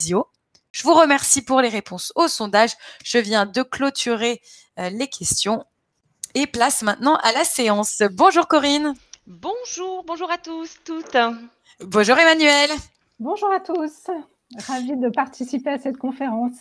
visio. Je vous remercie pour les réponses au sondage. Je viens de clôturer les questions et place maintenant à la séance. Bonjour Corinne. Bonjour à tous, toutes. Bonjour Emmanuel. Bonjour à tous, ravie de participer à cette conférence.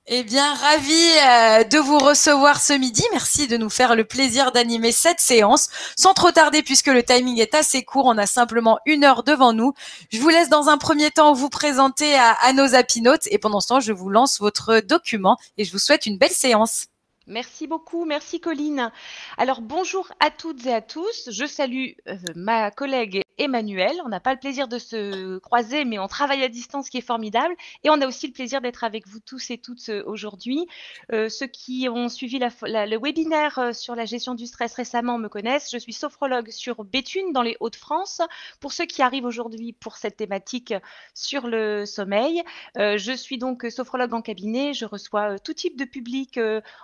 Eh bien, ravi de vous recevoir ce midi. Merci de nous faire le plaisir d'animer cette séance. Sans trop tarder, puisque le timing est assez court, on a simplement 1 heure devant nous. Je vous laisse dans un premier temps vous présenter à nos apinotes et pendant ce temps, je vous lance votre document et je vous souhaite une belle séance. Merci beaucoup, merci Colline. Alors bonjour à toutes et à tous, je salue ma collègue Emmanuel. On n'a pas le plaisir de se croiser, mais on travaille à distance, qui est formidable. Et on a aussi le plaisir d'être avec vous tous et toutes aujourd'hui. Ceux qui ont suivi le webinaire sur la gestion du stress récemment me connaissent. Je suis sophrologue sur Béthune, dans les Hauts-de-France. Pour ceux qui arrivent aujourd'hui pour cette thématique sur le sommeil, je suis donc sophrologue en cabinet. Je reçois tout type de public,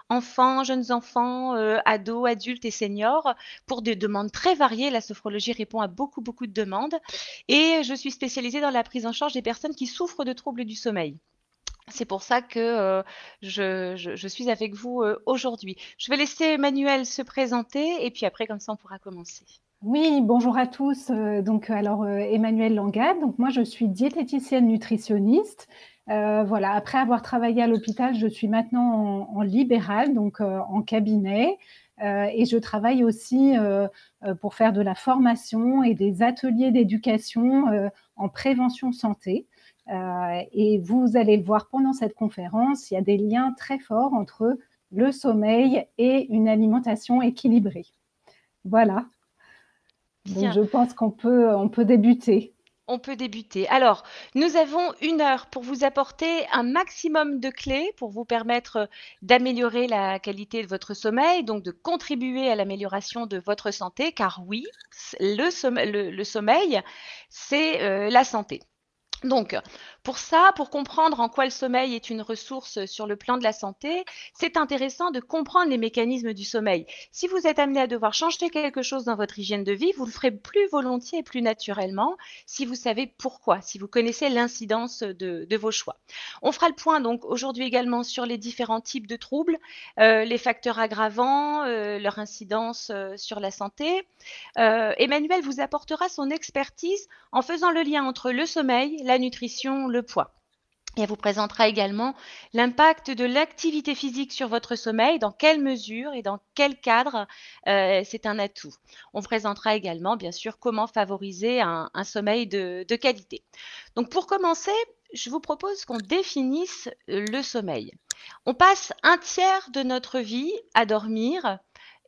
enfants, jeunes enfants, ados, adultes et seniors, pour des demandes très variées. La sophrologie répond à beaucoup de demandes. Et je suis spécialisée dans la prise en charge des personnes qui souffrent de troubles du sommeil. C'est pour ça que je suis avec vous aujourd'hui. Je vais laisser Emmanuel se présenter et puis après, comme ça, on pourra commencer. Oui, bonjour à tous. Emmanuel Langade. Donc moi, je suis diététicienne nutritionniste. Voilà. Après avoir travaillé à l'hôpital, je suis maintenant en libéral, donc en cabinet. Et je travaille aussi pour faire de la formation et des ateliers d'éducation en prévention santé. Et vous allez le voir pendant cette conférence, il y a des liens très forts entre le sommeil et une alimentation équilibrée. Voilà. Donc, je pense qu'on peut débuter. On peut débuter. Alors, nous avons 1 heure pour vous apporter un maximum de clés pour vous permettre d'améliorer la qualité de votre sommeil, donc de contribuer à l'amélioration de votre santé, car oui, le sommeil, c'est la santé. Donc, pour ça, pour comprendre en quoi le sommeil est une ressource sur le plan de la santé, c'est intéressant de comprendre les mécanismes du sommeil. Si vous êtes amené à devoir changer quelque chose dans votre hygiène de vie, vous le ferez plus volontiers et plus naturellement si vous savez pourquoi, si vous connaissez l'incidence de vos choix. On fera le point donc aujourd'hui également sur les différents types de troubles, les facteurs aggravants, leur incidence sur la santé. Emmanuel vous apportera son expertise en faisant le lien entre le sommeil, la nutrition, le poids. Et elle vous présentera également l'impact de l'activité physique sur votre sommeil, dans quelle mesure et dans quel cadre c'est un atout. On présentera également, bien sûr, comment favoriser un sommeil de qualité. Donc, pour commencer, je vous propose qu'on définisse le sommeil. On passe 1/3 de notre vie à dormir.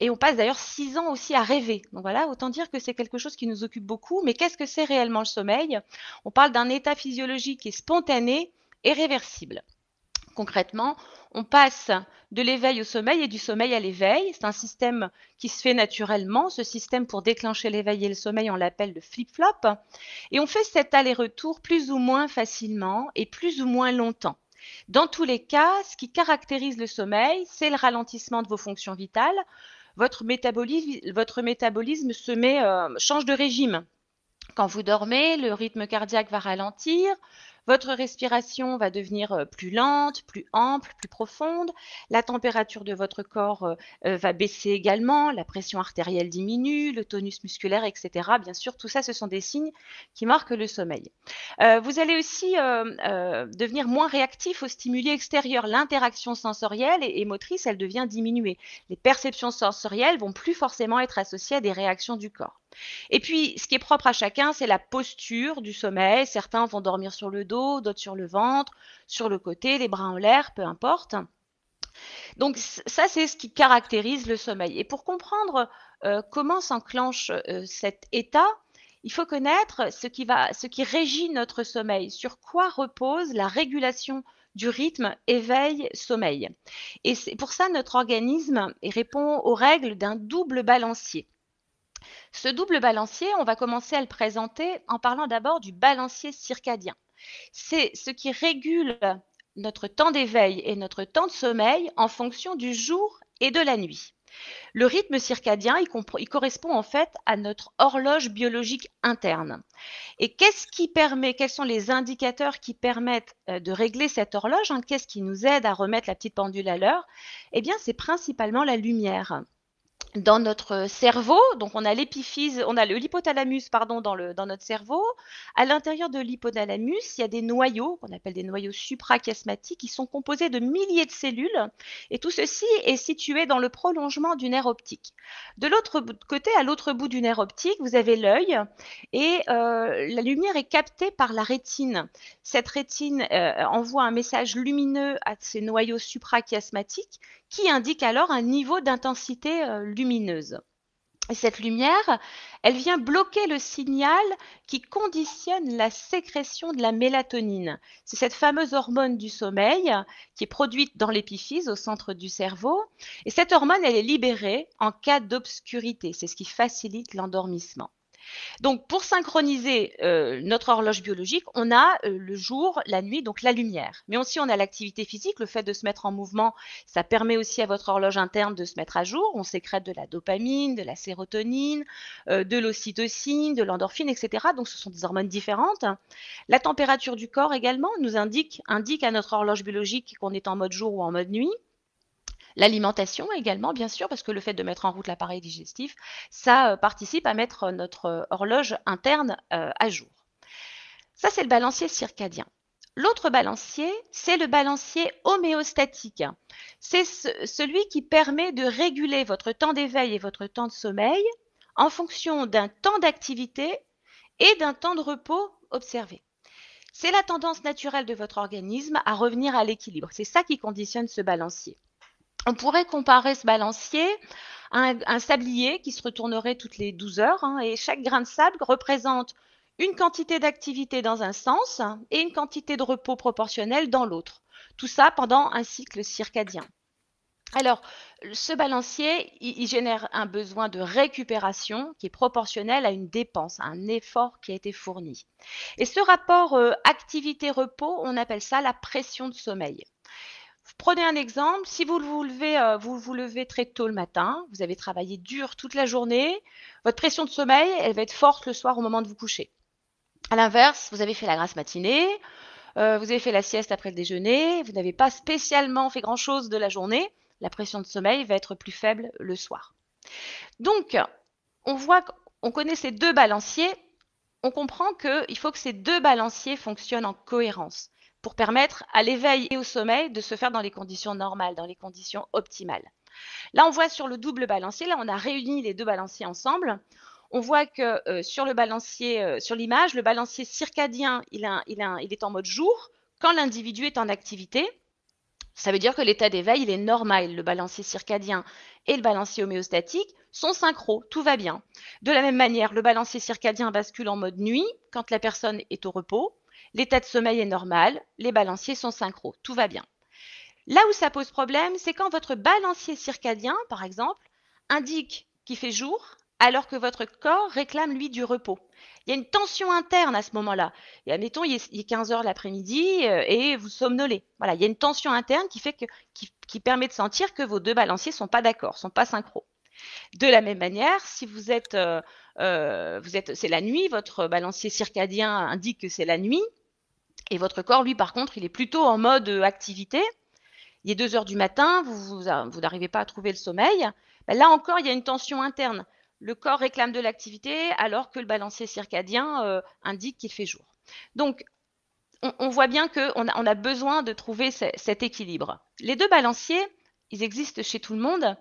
Et on passe d'ailleurs 6 ans aussi à rêver. Donc voilà, autant dire que c'est quelque chose qui nous occupe beaucoup. Mais qu'est-ce que c'est réellement le sommeil? On parle d'un état physiologique qui est spontané et réversible. Concrètement, on passe de l'éveil au sommeil et du sommeil à l'éveil. C'est un système qui se fait naturellement. Ce système pour déclencher l'éveil et le sommeil, on l'appelle le flip-flop. Et on fait cet aller-retour plus ou moins facilement et plus ou moins longtemps. Dans tous les cas, ce qui caractérise le sommeil, c'est le ralentissement de vos fonctions vitales. Votre métabolisme change de régime. Quand vous dormez, le rythme cardiaque va ralentir, votre respiration va devenir plus lente, plus ample, plus profonde, la température de votre corps va baisser également, la pression artérielle diminue, le tonus musculaire, etc. Bien sûr, tout ça, ce sont des signes qui marquent le sommeil. Vous allez aussi devenir moins réactif aux stimuli extérieurs. L'interaction sensorielle et motrice, elle devient diminuée. Les perceptions sensorielles vont plus forcément être associées à des réactions du corps. Et puis, ce qui est propre à chacun, c'est la posture du sommeil. Certains vont dormir sur le dos, d'autres sur le ventre, sur le côté, les bras en l'air, peu importe. Donc, ça, c'est ce qui caractérise le sommeil. Et pour comprendre comment s'enclenche cet état, il faut connaître ce qui régit notre sommeil, sur quoi repose la régulation du rythme éveil-sommeil. Et c'est pour ça notre organisme répond aux règles d'un double balancier. Ce double balancier, on va commencer à le présenter en parlant d'abord du balancier circadien. C'est ce qui régule notre temps d'éveil et notre temps de sommeil en fonction du jour et de la nuit. Le rythme circadien, il correspond en fait à notre horloge biologique interne. Et quels sont les indicateurs qui permettent de régler cette horloge, hein? Qu'est-ce qui nous aide à remettre la petite pendule à l'heure? Eh bien, c'est principalement la lumière. Dans notre cerveau, donc on a l'épiphyse, on a l'hypothalamus pardon dans notre cerveau. À l'intérieur de l'hypothalamus, il y a des noyaux qu'on appelle des noyaux suprachiasmatiques qui sont composés de milliers de cellules et tout ceci est situé dans le prolongement du nerf optique. De l'autre côté, à l'autre bout du nerf optique, vous avez l'œil et la lumière est captée par la rétine. Cette rétine envoie un message lumineux à ces noyaux suprachiasmatiques qui indique alors un niveau d'intensité lumineuse. Et cette lumière, elle vient bloquer le signal qui conditionne la sécrétion de la mélatonine. C'est cette fameuse hormone du sommeil qui est produite dans l'épiphyse au centre du cerveau. Et cette hormone, elle est libérée en cas d'obscurité. C'est ce qui facilite l'endormissement. Donc, pour synchroniser notre horloge biologique, on a le jour, la nuit, donc la lumière. Mais aussi, on a l'activité physique, le fait de se mettre en mouvement, ça permet aussi à votre horloge interne de se mettre à jour. On sécrète de la dopamine, de la sérotonine, de l'ocytocine, de l'endorphine, etc. Donc, ce sont des hormones différentes. La température du corps également nous indique à notre horloge biologique qu'on est en mode jour ou en mode nuit. L'alimentation également, bien sûr, parce que le fait de mettre en route l'appareil digestif, ça participe à mettre notre horloge interne à jour. Ça, c'est le balancier circadien. L'autre balancier, c'est le balancier homéostatique. C'est celui qui permet de réguler votre temps d'éveil et votre temps de sommeil en fonction d'un temps d'activité et d'un temps de repos observé. C'est la tendance naturelle de votre organisme à revenir à l'équilibre. C'est ça qui conditionne ce balancier. On pourrait comparer ce balancier à un sablier qui se retournerait toutes les 12 heures, hein, et chaque grain de sable représente une quantité d'activité dans un sens et une quantité de repos proportionnelle dans l'autre. Tout ça pendant un cycle circadien. Alors, ce balancier, il génère un besoin de récupération qui est proportionnel à une dépense, à un effort qui a été fourni. Et ce rapport activité-repos, on appelle ça la pression de sommeil. Prenez un exemple, si vous vous levez très tôt le matin, vous avez travaillé dur toute la journée, votre pression de sommeil, elle va être forte le soir au moment de vous coucher. À l'inverse, vous avez fait la grasse matinée, vous avez fait la sieste après le déjeuner, vous n'avez pas spécialement fait grand-chose de la journée, la pression de sommeil va être plus faible le soir. Donc, on connaît ces deux balanciers, on comprend qu'il faut que ces deux balanciers fonctionnent en cohérence pour permettre à l'éveil et au sommeil de se faire dans les conditions normales, dans les conditions optimales. Là, on voit sur le double balancier, là, on a réuni les deux balanciers ensemble. On voit que sur le balancier, sur l'image, le balancier circadien, il est en mode jour quand l'individu est en activité. Ça veut dire que l'état d'éveil, il est normal. Le balancier circadien et le balancier homéostatique sont synchro, tout va bien. De la même manière, le balancier circadien bascule en mode nuit quand la personne est au repos. L'état de sommeil est normal, les balanciers sont synchro, tout va bien. Là où ça pose problème, c'est quand votre balancier circadien, par exemple, indique qu'il fait jour alors que votre corps réclame, lui, du repos. Il y a une tension interne à ce moment-là. Et admettons, il est 15 heures l'après-midi et vous somnolez. Voilà, il y a une tension interne qui permet de sentir que vos deux balanciers ne sont pas d'accord, ne sont pas synchro. De la même manière, si c'est la nuit, votre balancier circadien indique que c'est la nuit, et votre corps, lui, par contre, il est plutôt en mode activité. Il est 2 heures du matin, vous n'arrivez pas à trouver le sommeil. Ben là encore, il y a une tension interne. Le corps réclame de l'activité alors que le balancier circadien indique qu'il fait jour. Donc, on voit bien qu'on a besoin de trouver cet équilibre. Les deux balanciers, ils existent chez tout le monde,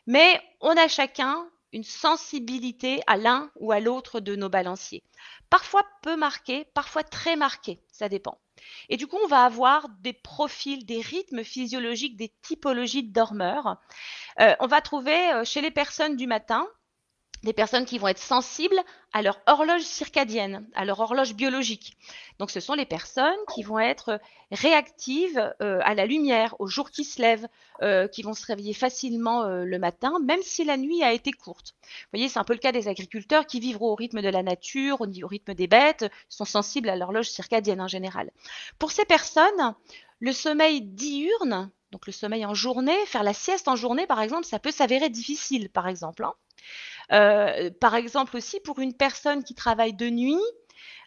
mais on a chacun une sensibilité à l'un ou à l'autre de nos balanciers. Parfois peu marqués, parfois très marqués, ça dépend. Et du coup, on va avoir des profils, des rythmes physiologiques, des typologies de dormeurs. On va trouver chez les personnes du matin des personnes qui vont être sensibles à leur horloge circadienne, à leur horloge biologique. Donc, ce sont les personnes qui vont être réactives à la lumière, au jour qui se lève, qui vont se réveiller facilement le matin, même si la nuit a été courte. Vous voyez, c'est un peu le cas des agriculteurs qui vivent au rythme de la nature, au rythme des bêtes, sont sensibles à l'horloge circadienne en général. Pour ces personnes, le sommeil diurne donc le sommeil en journée, faire la sieste en journée, par exemple, ça peut s'avérer difficile, par exemple, hein. Par exemple aussi pour une personne qui travaille de nuit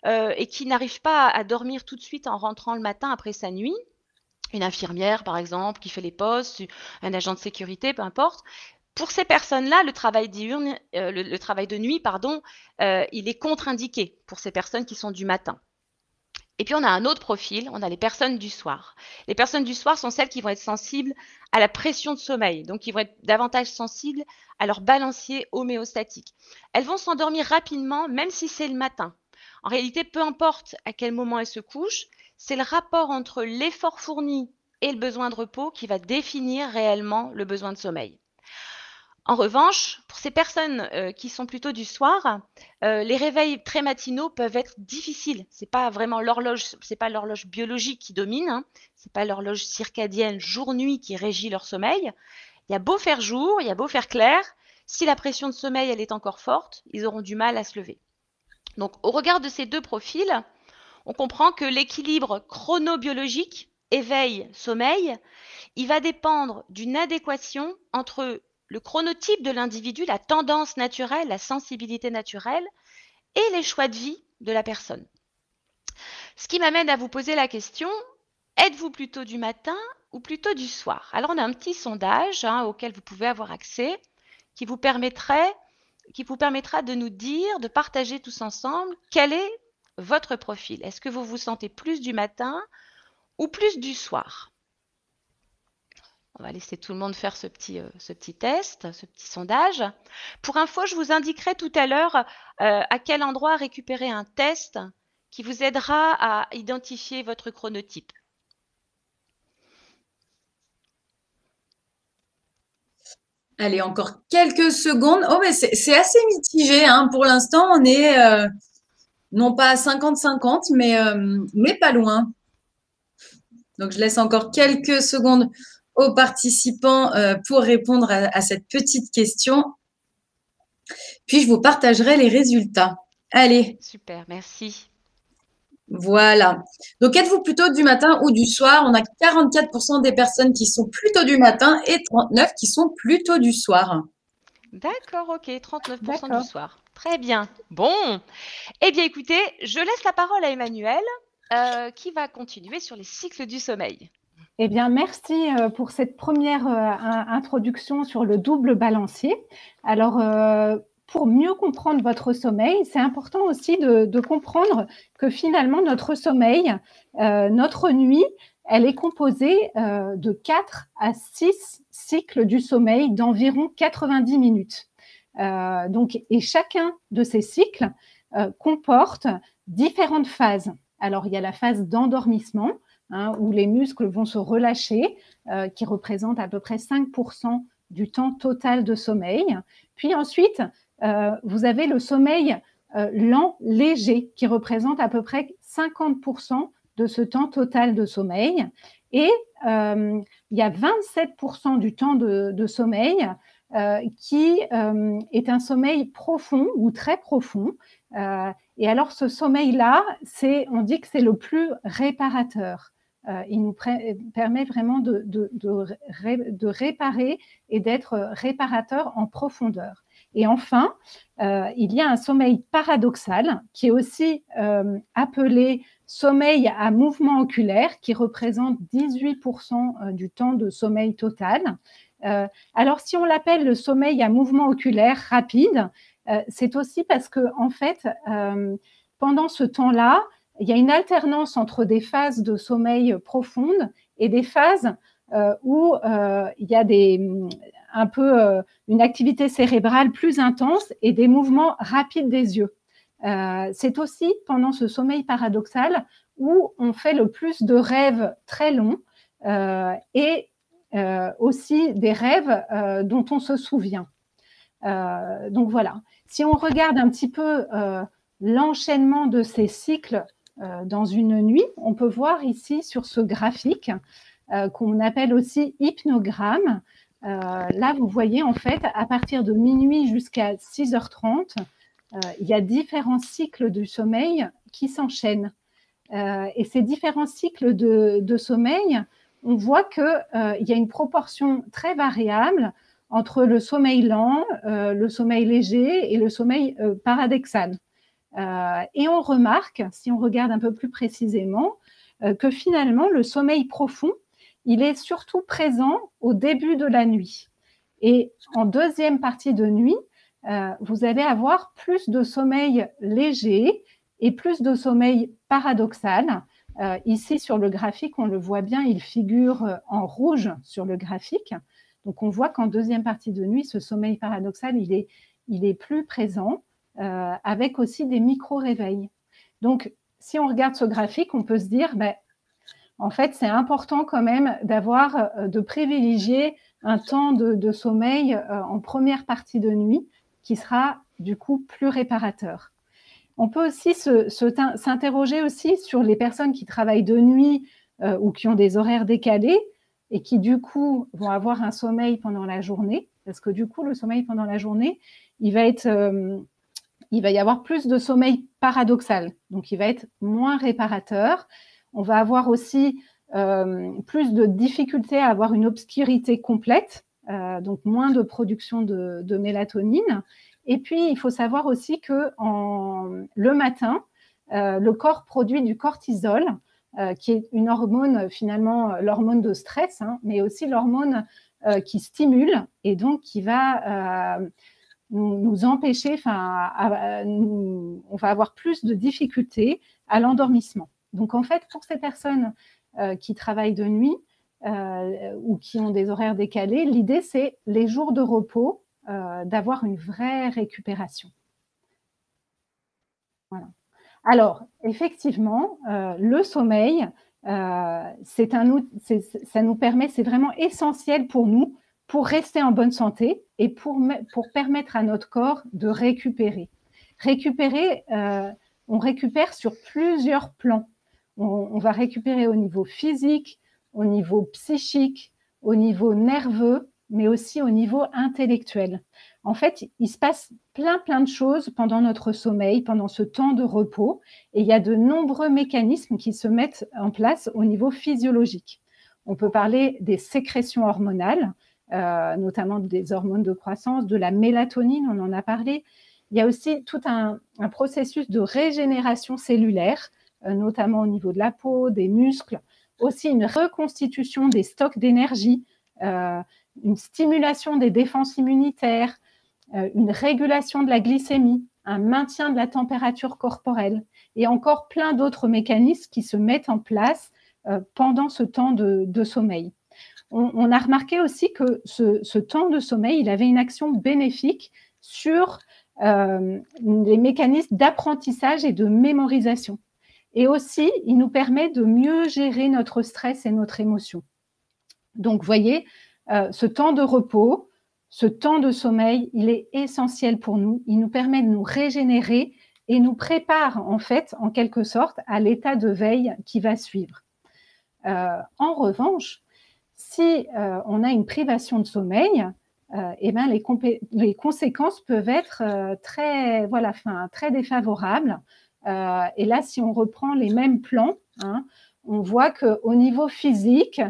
et qui n'arrive pas à dormir tout de suite en rentrant le matin après sa nuit, une infirmière par exemple qui fait les postes, un agent de sécurité, peu importe. Pour ces personnes-là, le travail diurne, le travail de nuit, pardon, il est contre-indiqué pour ces personnes qui sont du matin. Et puis on a un autre profil, on a les personnes du soir. Les personnes du soir sont celles qui vont être sensibles à la pression de sommeil, donc qui vont être davantage sensibles à leur balancier homéostatique. Elles vont s'endormir rapidement, même si c'est le matin. En réalité, peu importe à quel moment elles se couchent, c'est le rapport entre l'effort fourni et le besoin de repos qui va définir réellement le besoin de sommeil. En revanche, pour ces personnes qui sont plutôt du soir, les réveils très matinaux peuvent être difficiles. C'est pas vraiment l'horloge, c'est pas l'horloge biologique qui domine, hein, c'est pas l'horloge circadienne jour-nuit qui régit leur sommeil. Il y a beau faire jour, il y a beau faire clair, si la pression de sommeil elle est encore forte, ils auront du mal à se lever. Donc, au regard de ces deux profils, on comprend que l'équilibre chronobiologique, éveil-sommeil, il va dépendre d'une adéquation entre le chronotype de l'individu, la tendance naturelle, la sensibilité naturelle et les choix de vie de la personne. Ce qui m'amène à vous poser la question, êtes-vous plutôt du matin ou plutôt du soir? Alors on a un petit sondage auquel vous pouvez avoir accès qui vous permettra de nous dire, de partager tous ensemble quel est votre profil. Est-ce que vous vous sentez plus du matin ou plus du soir? On va laisser tout le monde faire ce petit test, ce petit sondage. Pour info, je vous indiquerai tout à l'heure à quel endroit récupérer un test qui vous aidera à identifier votre chronotype. Allez, encore quelques secondes. Oh, mais c'est assez mitigé, hein. Pour l'instant, on est non pas à 50-50, mais pas loin. Donc, je laisse encore quelques secondes aux participants pour répondre à cette petite question. Puis, je vous partagerai les résultats. Allez. Super, merci. Voilà. Donc, êtes-vous plutôt du matin ou du soir? On a 44% des personnes qui sont plutôt du matin et 39% qui sont plutôt du soir. D'accord, ok, 39% du soir. Très bien. Bon, eh bien écoutez, je laisse la parole à Emmanuelle qui va continuer sur les cycles du sommeil. Eh bien, merci pour cette première introduction sur le double balancier. Alors, pour mieux comprendre votre sommeil, c'est important aussi de comprendre que finalement, notre sommeil, notre nuit, elle est composée de 4 à 6 cycles du sommeil d'environ 90 minutes. Et chacun de ces cycles comporte différentes phases. Alors, il y a la phase d'endormissement, où les muscles vont se relâcher, qui représente à peu près 5% du temps total de sommeil. Puis ensuite, vous avez le sommeil lent, léger, qui représente à peu près 50% de ce temps total de sommeil. Et il y a 27% du temps de sommeil qui est un sommeil profond ou très profond. Et alors, ce sommeil-là, on dit que c'est le plus réparateur. Il nous permet vraiment de réparer et d'être réparateur en profondeur. Et enfin, il y a un sommeil paradoxal qui est aussi appelé sommeil à mouvement oculaire, qui représente 18% du temps de sommeil total. Alors, si on l'appelle le sommeil à mouvement oculaire rapide, c'est aussi parce que, en fait, pendant ce temps-là, il y a une alternance entre des phases de sommeil profondes et des phases où il y a une activité cérébrale plus intense et des mouvements rapides des yeux. C'est aussi pendant ce sommeil paradoxal où on fait le plus de rêves très longs et aussi des rêves dont on se souvient. Donc voilà, si on regarde un petit peu l'enchaînement de ces cycles dans une nuit, on peut voir ici sur ce graphique qu'on appelle aussi hypnogramme. Là, vous voyez en fait, à partir de minuit jusqu'à 6h30, il y a différents cycles du sommeil qui s'enchaînent. Et ces différents cycles de sommeil on voit qu'il y a une proportion très variable entre le sommeil lent, le sommeil léger et le sommeil paradoxal. Et on remarque, si on regarde un peu plus précisément, que finalement, le sommeil profond, il est surtout présent au début de la nuit. Et en deuxième partie de nuit, vous allez avoir plus de sommeil léger et plus de sommeil paradoxal. Ici, sur le graphique, on le voit bien, il figure en rouge sur le graphique. Donc, on voit qu'en deuxième partie de nuit, ce sommeil paradoxal, il est plus présent, avec aussi des micro-réveils. Donc, si on regarde ce graphique, on peut se dire, en fait, c'est important quand même de privilégier un temps de sommeil en première partie de nuit qui sera du coup plus réparateur. On peut aussi s'interroger aussi sur les personnes qui travaillent de nuit ou qui ont des horaires décalés et qui du coup vont avoir un sommeil pendant la journée, parce que du coup, le sommeil pendant la journée, il va y avoir plus de sommeil paradoxal, donc il va être moins réparateur. On va avoir aussi plus de difficultés à avoir une obscurité complète, donc moins de production de mélatonine. Et puis, il faut savoir aussi que le matin, le corps produit du cortisol, qui est une hormone, finalement, l'hormone de stress, mais aussi l'hormone qui stimule et donc qui va nous empêcher, on va avoir plus de difficultés à l'endormissement. Donc, en fait, pour ces personnes qui travaillent de nuit ou qui ont des horaires décalés, l'idée, c'est les jours de repos, d'avoir une vraie récupération. Voilà. Alors, effectivement, le sommeil, ça nous permet, c'est vraiment essentiel pour nous pour rester en bonne santé et pour permettre à notre corps de récupérer. On récupère sur plusieurs plans. On va récupérer au niveau physique, au niveau psychique, au niveau nerveux, mais aussi au niveau intellectuel. En fait, il se passe plein de choses pendant notre sommeil, pendant ce temps de repos, et il y a de nombreux mécanismes qui se mettent en place au niveau physiologique. On peut parler des sécrétions hormonales, notamment des hormones de croissance, de la mélatonine, on en a parlé. Il y a aussi tout un processus de régénération cellulaire, notamment au niveau de la peau, des muscles, aussi une reconstitution des stocks d'énergie, une stimulation des défenses immunitaires, une régulation de la glycémie, un maintien de la température corporelle et encore plein d'autres mécanismes qui se mettent en place pendant ce temps de sommeil. On a remarqué aussi que ce temps de sommeil, il avait une action bénéfique sur les mécanismes d'apprentissage et de mémorisation. Et aussi, il nous permet de mieux gérer notre stress et notre émotion. Donc, vous voyez, ce temps de repos, ce temps de sommeil, il est essentiel pour nous. Il nous permet de nous régénérer et nous prépare, en fait, en quelque sorte, à l'état de veille qui va suivre. En revanche, si on a une privation de sommeil, les conséquences peuvent être très défavorables. Et là, si on reprend les mêmes plans, on voit qu'au niveau physique,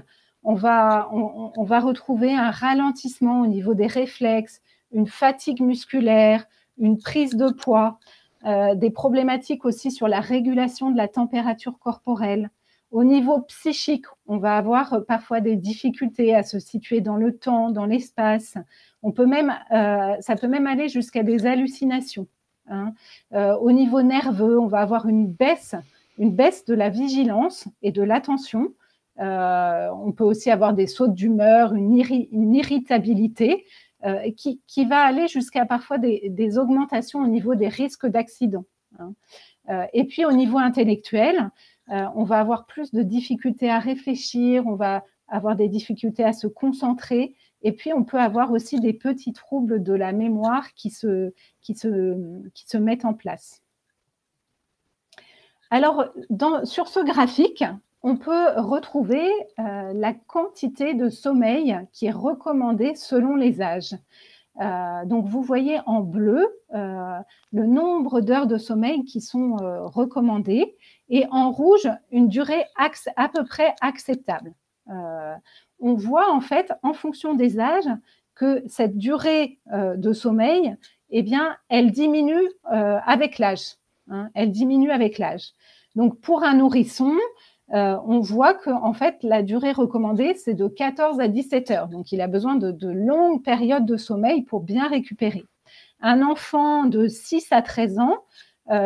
on va retrouver un ralentissement au niveau des réflexes, une fatigue musculaire, une prise de poids, des problématiques aussi sur la régulation de la température corporelle. Au niveau psychique, on va avoir parfois des difficultés à se situer dans le temps, dans l'espace. Ça peut même aller jusqu'à des hallucinations. Au niveau nerveux, on va avoir une baisse de la vigilance et de l'attention. On peut aussi avoir des sautes d'humeur, une irritabilité qui va aller jusqu'à parfois des augmentations au niveau des risques d'accident. Et puis au niveau intellectuel, on va avoir plus de difficultés à réfléchir, on va avoir des difficultés à se concentrer, et puis on peut avoir aussi des petits troubles de la mémoire qui se mettent en place. Alors, sur ce graphique, on peut retrouver la quantité de sommeil qui est recommandée selon les âges. Donc, vous voyez en bleu le nombre d'heures de sommeil qui sont recommandées et en rouge, une durée à peu près acceptable. On voit en fait, en fonction des âges, que cette durée de sommeil, eh bien, elle diminue avec l'âge. Hein, elle diminue avec l'âge. Donc, pour un nourrisson, on voit que en fait, la durée recommandée, c'est de 14 à 17 heures. Donc, il a besoin de longues périodes de sommeil pour bien récupérer. Un enfant de 6 à 13 ans,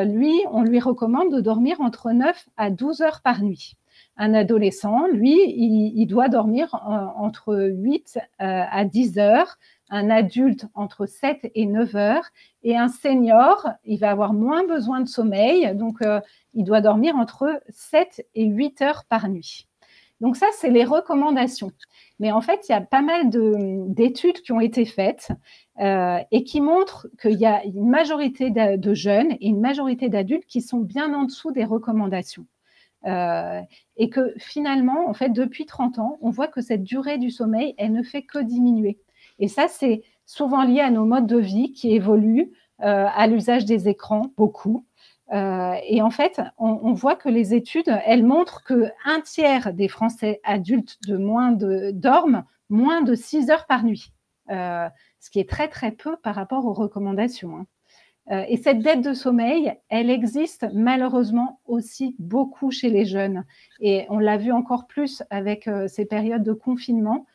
lui, on lui recommande de dormir entre 9 à 12 heures par nuit. Un adolescent, lui, il doit dormir entre 8 à 10 heures. Un adulte, entre 7 et 9 heures. Et un senior, il va avoir moins besoin de sommeil. Donc, il doit dormir entre 7 et 8 heures par nuit. Donc ça, c'est les recommandations. Mais en fait, il y a pas mal d'études qui ont été faites et qui montrent qu'il y a une majorité de jeunes et une majorité d'adultes qui sont bien en dessous des recommandations. Et que finalement, en fait, depuis 30 ans, on voit que cette durée du sommeil, elle ne fait que diminuer. Et ça, c'est souvent lié à nos modes de vie qui évoluent, à l'usage des écrans, beaucoup. Et en fait, on voit que les études, elles montrent qu'un tiers des Français adultes dorment moins de 6 heures par nuit, ce qui est très, très peu par rapport aux recommandations. Hein. Et cette dette de sommeil, elle existe malheureusement aussi beaucoup chez les jeunes. Et on l'a vu encore plus avec ces périodes de confinement,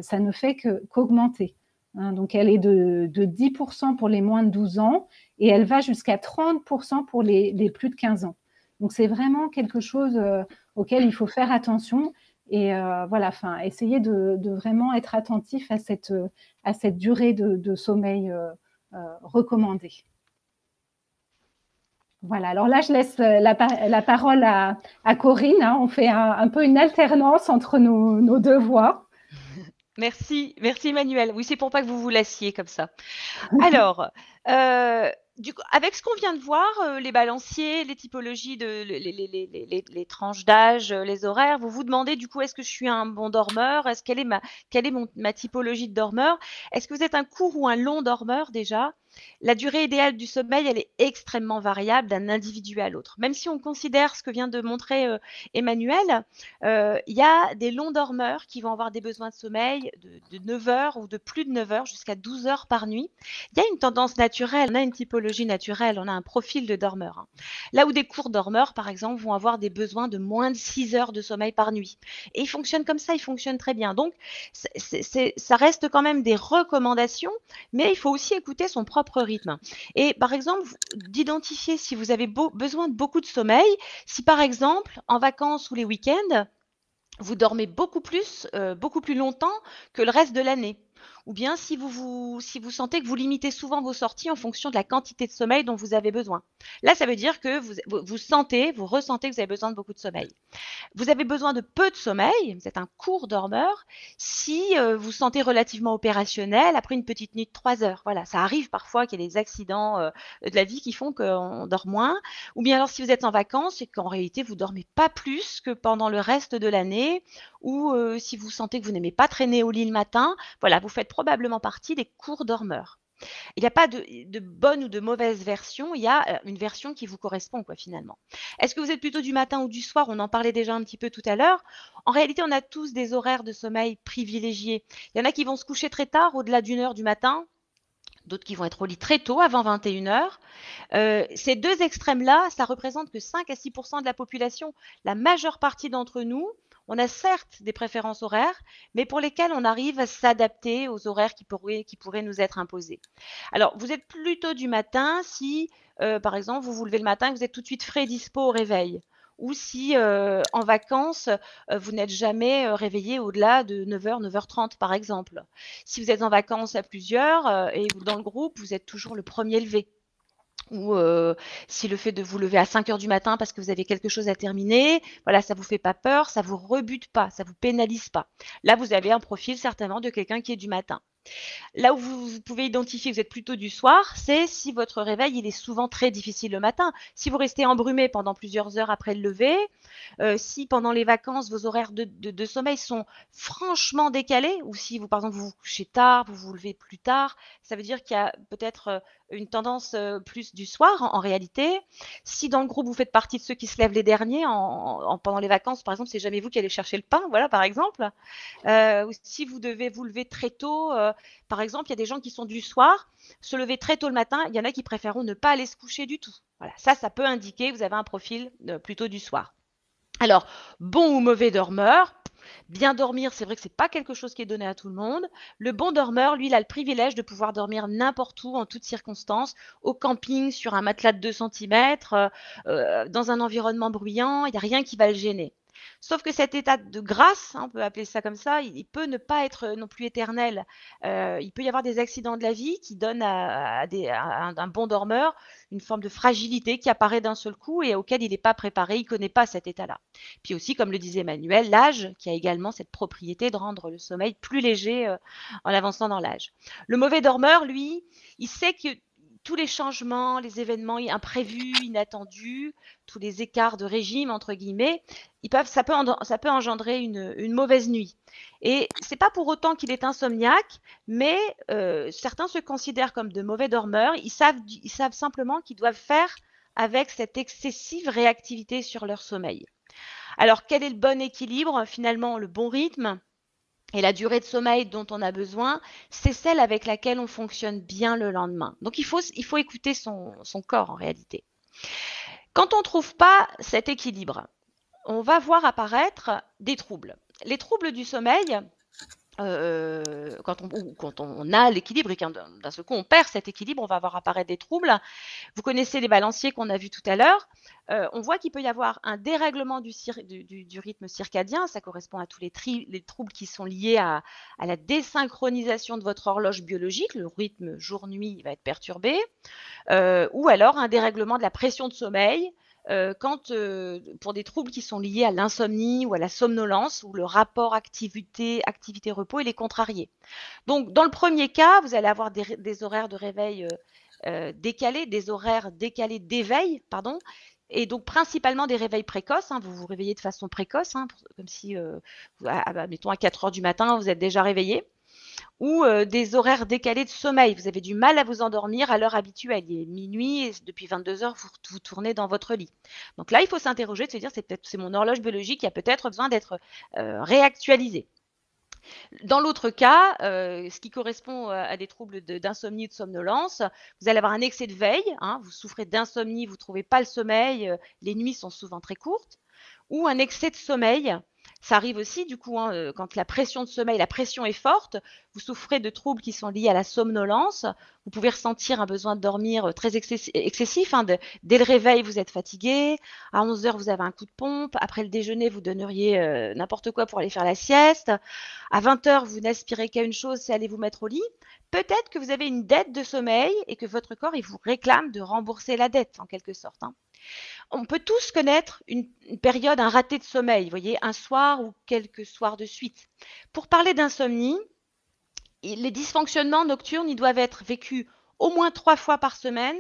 ça ne fait qu'augmenter. Hein, donc, elle est de 10% pour les moins de 12 ans et elle va jusqu'à 30% pour les plus de 15 ans. Donc, c'est vraiment quelque chose auquel il faut faire attention et voilà, essayer de vraiment être attentif à cette durée de sommeil recommandée. Voilà, alors là, je laisse la parole à Corinne. Hein, on fait un peu une alternance entre nos deux voix. Merci Emmanuel. Oui, c'est pour pas que vous vous lassiez comme ça. Alors, du coup, avec ce qu'on vient de voir, les balanciers, les typologies, les tranches d'âge, les horaires, vous vous demandez du coup, est-ce que je suis un bon dormeur? Quelle est ma typologie de dormeur? Est-ce que vous êtes un court ou un long dormeur déjà? La durée idéale du sommeil, elle est extrêmement variable d'un individu à l'autre. Même si on considère ce que vient de montrer Emmanuel, il y a des longs dormeurs qui vont avoir des besoins de sommeil de 9 heures ou de plus de 9 heures jusqu'à 12 heures par nuit. Il y a une tendance naturelle, on a une typologie naturelle, on a un profil de dormeur. Hein. Là où des courts dormeurs, par exemple, vont avoir des besoins de moins de 6 heures de sommeil par nuit. Et ils fonctionnent comme ça, ils fonctionnent très bien. Donc, ça reste quand même des recommandations, mais il faut aussi écouter son propre rythme. Et par exemple, d'identifier si vous avez besoin de beaucoup de sommeil, si par exemple, en vacances ou les week-ends, vous dormez beaucoup plus longtemps que le reste de l'année. Ou bien si vous sentez que vous limitez souvent vos sorties en fonction de la quantité de sommeil dont vous avez besoin. Là, ça veut dire que vous ressentez que vous avez besoin de beaucoup de sommeil. Vous avez besoin de peu de sommeil, vous êtes un court dormeur, si vous sentez relativement opérationnel après une petite nuit de 3 heures. Voilà, ça arrive parfois qu'il y ait des accidents de la vie qui font qu'on dort moins. Ou bien alors si vous êtes en vacances et qu'en réalité vous dormez pas plus que pendant le reste de l'année, ou si vous sentez que vous n'aimez pas traîner au lit le matin, voilà, vous faites probablement partie des courts dormeurs. Il n'y a pas de bonne ou de mauvaise version, il y a une version qui vous correspond, quoi, finalement. Est-ce que vous êtes plutôt du matin ou du soir? On en parlait déjà un petit peu tout à l'heure. En réalité, on a tous des horaires de sommeil privilégiés. Il y en a qui vont se coucher très tard, au-delà d'une heure du matin. D'autres qui vont être au lit très tôt, avant 21 heures. Ces deux extrêmes-là, ça représente que 5 à 6% de la population. La majeure partie d'entre nous, on a certes des préférences horaires, mais pour lesquelles on arrive à s'adapter aux horaires qui pourraient nous être imposés. Alors, vous êtes plutôt du matin si, par exemple, vous vous levez le matin et que vous êtes tout de suite frais et dispo au réveil. Ou si en vacances, vous n'êtes jamais réveillé au-delà de 9h, 9h30 par exemple. Si vous êtes en vacances à plusieurs et dans le groupe, vous êtes toujours le premier levé. Ou si le fait de vous lever à 5 heures du matin parce que vous avez quelque chose à terminer, voilà, ça vous fait pas peur, ça vous rebute pas, ça vous pénalise pas. Là, vous avez un profil certainement de quelqu'un qui est du matin. Là où vous pouvez identifier que vous êtes plutôt du soir, c'est si votre réveil il est souvent très difficile le matin. Si vous restez embrumé pendant plusieurs heures après le lever, si pendant les vacances vos horaires de sommeil sont franchement décalés, ou si vous par exemple vous vous couchez tard, vous vous levez plus tard, ça veut dire qu'il y a peut-être une tendance plus du soir en réalité. Si dans le groupe, vous faites partie de ceux qui se lèvent les derniers pendant les vacances, par exemple, c'est jamais vous qui allez chercher le pain, voilà, par exemple. Ou si vous devez vous lever très tôt, par exemple, il y a des gens qui sont du soir, se lever très tôt le matin, il y en a qui préféreront ne pas aller se coucher du tout. Voilà, ça peut indiquer que vous avez un profil plutôt du soir. Alors, bon ou mauvais dormeur, bien dormir, c'est vrai que c'est pas quelque chose qui est donné à tout le monde. Le bon dormeur, lui, il a le privilège de pouvoir dormir n'importe où, en toutes circonstances, au camping, sur un matelas de 2 cm, dans un environnement bruyant, il n'y a rien qui va le gêner. Sauf que cet état de grâce, on peut appeler ça comme ça, il peut ne pas être non plus éternel. Il peut y avoir des accidents de la vie qui donnent à un bon dormeur une forme de fragilité qui apparaît d'un seul coup et auquel il n'est pas préparé, il ne connaît pas cet état-là. Puis aussi, comme le disait Emmanuel, l'âge qui a également cette propriété de rendre le sommeil plus léger en avançant dans l'âge. Le mauvais dormeur, lui, il sait que tous les changements, les événements imprévus, inattendus, tous les écarts de régime, entre guillemets, ça peut engendrer une mauvaise nuit. Et c'est pas pour autant qu'il est insomniaque, mais certains se considèrent comme de mauvais dormeurs. Ils savent simplement qu'ils doivent faire avec cette excessive réactivité sur leur sommeil. Alors, quel est le bon équilibre? Finalement, le bon rythme et la durée de sommeil dont on a besoin, c'est celle avec laquelle on fonctionne bien le lendemain. Donc, il faut écouter son corps en réalité. Quand on ne trouve pas cet équilibre, on va voir apparaître des troubles. Les troubles du sommeil, quand on a l'équilibre et d'un seul coup on perd cet équilibre, on va voir apparaître des troubles. Vous connaissez les balanciers qu'on a vus tout à l'heure. On voit qu'il peut y avoir un dérèglement du rythme circadien. Ça correspond à tous les troubles qui sont liés à la désynchronisation de votre horloge biologique. Le rythme jour-nuit va être perturbé. Ou alors un dérèglement de la pression de sommeil. Pour des troubles qui sont liés à l'insomnie ou à la somnolence, où le rapport activité-repos il est contrarié. Donc, dans le premier cas, vous allez avoir des horaires de réveil décalés, des horaires décalés d'éveil, pardon, et donc principalement des réveils précoces. Vous vous réveillez de façon précoce, comme si, mettons à 4 heures du matin, vous êtes déjà réveillé. Ou des horaires décalés de sommeil. Vous avez du mal à vous endormir à l'heure habituelle. Il est minuit et depuis 22 heures, vous tournez dans votre lit. Donc là, il faut s'interroger, de se dire, c'est mon horloge biologique qui a peut-être besoin d'être réactualisée. Dans l'autre cas, ce qui correspond à des troubles d'insomnie ou de somnolence, vous allez avoir un excès de veille. Vous souffrez d'insomnie, vous ne trouvez pas le sommeil, les nuits sont souvent très courtes. Ou un excès de sommeil. Ça arrive aussi, du coup, quand la pression de sommeil, la pression est forte, vous souffrez de troubles qui sont liés à la somnolence. Vous pouvez ressentir un besoin de dormir très excessif. Dès le réveil, vous êtes fatigué. À 11 heures, vous avez un coup de pompe. Après le déjeuner, vous donneriez n'importe quoi pour aller faire la sieste. À 20 heures, vous n'aspirez qu'à une chose, c'est aller vous mettre au lit. Peut-être que vous avez une dette de sommeil et que votre corps, il vous réclame de rembourser la dette, en quelque sorte. On peut tous connaître une période, un raté de sommeil, vous voyez, un soir ou quelques soirs de suite. Pour parler d'insomnie, les dysfonctionnements nocturnes, ils doivent être vécus au moins 3 fois par semaine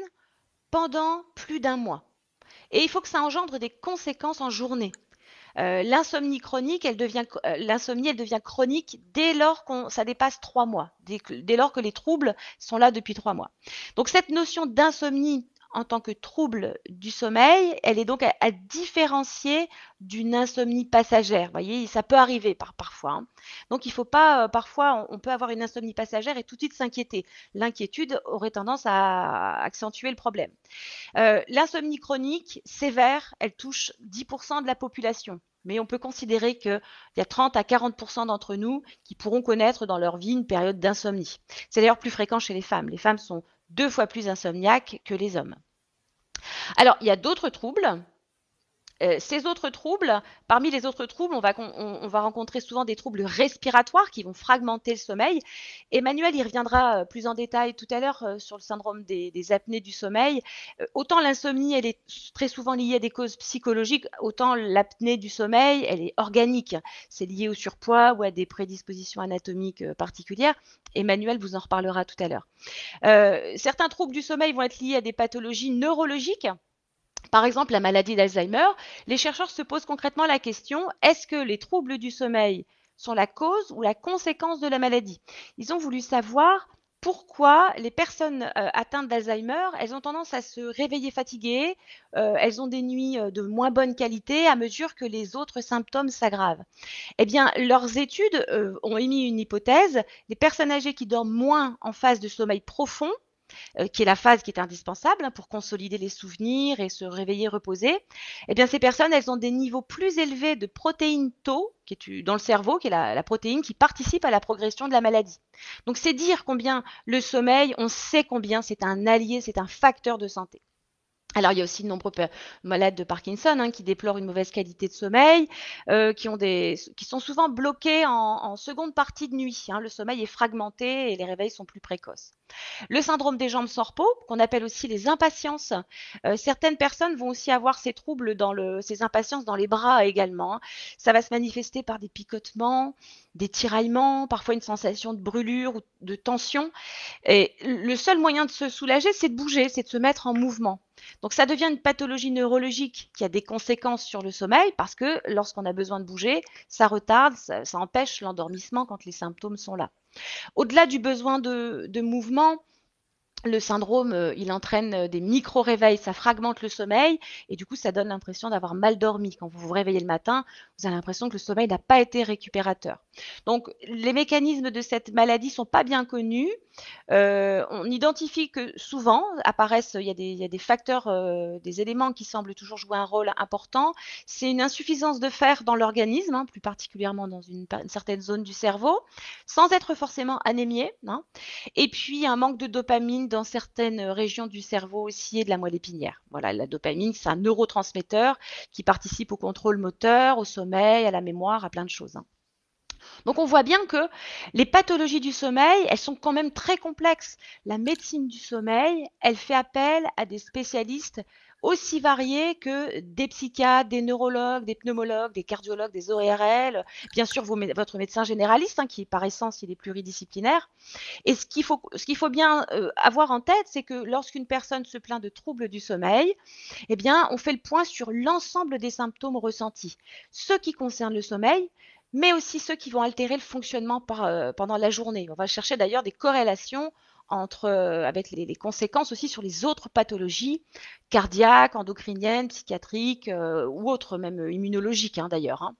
pendant plus d'1 mois. Et il faut que ça engendre des conséquences en journée. L'insomnie chronique, elle devient chronique dès lors que ça dépasse 3 mois, dès lors que les troubles sont là depuis 3 mois. Donc cette notion d'insomnie en tant que trouble du sommeil, elle est donc à différencier d'une insomnie passagère. Vous voyez, ça peut arriver parfois. Donc il ne faut pas, parfois on peut avoir une insomnie passagère et tout de suite s'inquiéter. L'inquiétude aurait tendance à accentuer le problème. L'insomnie chronique sévère, elle touche 10% de la population. Mais on peut considérer qu'il y a 30 à 40% d'entre nous qui pourront connaître dans leur vie une période d'insomnie. C'est d'ailleurs plus fréquent chez les femmes. Les femmes sont 2 fois plus insomniaques que les hommes. Alors, il y a d'autres troubles. Parmi les autres troubles, on va rencontrer souvent des troubles respiratoires qui vont fragmenter le sommeil. Emmanuel y reviendra plus en détail tout à l'heure sur le syndrome des apnées du sommeil. Autant l'insomnie, elle est très souvent liée à des causes psychologiques, autant l'apnée du sommeil, elle est organique. C'est lié au surpoids ou à des prédispositions anatomiques particulières. Emmanuel vous en reparlera tout à l'heure. Certains troubles du sommeil vont être liés à des pathologies neurologiques. Par exemple, la maladie d'Alzheimer, les chercheurs se posent concrètement la question, est-ce que les troubles du sommeil sont la cause ou la conséquence de la maladie? Ils ont voulu savoir pourquoi les personnes atteintes d'Alzheimer, elles ont tendance à se réveiller fatiguées, elles ont des nuits de moins bonne qualité à mesure que les autres symptômes s'aggravent. Eh bien, leurs études ont émis une hypothèse. Les personnes âgées qui dorment moins en phase de sommeil profond, qui est la phase qui est indispensable pour consolider les souvenirs et se réveiller reposé, eh bien, ces personnes, elles ont des niveaux plus élevés de protéine Tau, qui est dans le cerveau, qui est la protéine qui participe à la progression de la maladie. Donc, c'est dire combien le sommeil, on sait combien c'est un allié, c'est un facteur de santé. Alors, il y a aussi de nombreux malades de Parkinson qui déplorent une mauvaise qualité de sommeil, qui sont souvent bloqués en seconde partie de nuit. Le sommeil est fragmenté et les réveils sont plus précoces. Le syndrome des jambes sans repos, qu'on appelle aussi les impatiences. Certaines personnes vont aussi avoir ces troubles, ces impatiences dans les bras également. Ça va se manifester par des picotements, des tiraillements, parfois une sensation de brûlure ou de tension. Et le seul moyen de se soulager, c'est de bouger, c'est de se mettre en mouvement. Donc ça devient une pathologie neurologique qui a des conséquences sur le sommeil parce que lorsqu'on a besoin de bouger, ça retarde, ça empêche l'endormissement quand les symptômes sont là. Au-delà du besoin de mouvement, le syndrome, il entraîne des micro-réveils, ça fragmente le sommeil et du coup, ça donne l'impression d'avoir mal dormi. Quand vous vous réveillez le matin, vous avez l'impression que le sommeil n'a pas été récupérateur. Donc, les mécanismes de cette maladie ne sont pas bien connus. On identifie que souvent apparaissent, il y a des facteurs, des éléments qui semblent toujours jouer un rôle important. C'est une insuffisance de fer dans l'organisme, plus particulièrement dans une certaine zone du cerveau, sans être forcément anémié. Et puis, un manque de dopamine dans certaines régions du cerveau aussi et de la moelle épinière. Voilà, la dopamine, c'est un neurotransmetteur qui participe au contrôle moteur, au sommeil, à la mémoire, à plein de choses. Donc, on voit bien que les pathologies du sommeil, elles sont quand même très complexes. La médecine du sommeil, elle fait appel à des spécialistes aussi variés que des psychiatres, des neurologues, des pneumologues, des cardiologues, des ORL, bien sûr votre médecin généraliste, qui par essence, il est pluridisciplinaire. Et ce qu'il faut bien avoir en tête, c'est que lorsqu'une personne se plaint de troubles du sommeil, eh bien, on fait le point sur l'ensemble des symptômes ressentis. Ceux qui concernent le sommeil, mais aussi ceux qui vont altérer le fonctionnement pendant la journée. On va chercher d'ailleurs des corrélations avec les conséquences aussi sur les autres pathologies cardiaques, endocriniennes, psychiatriques ou autres, même immunologiques d'ailleurs.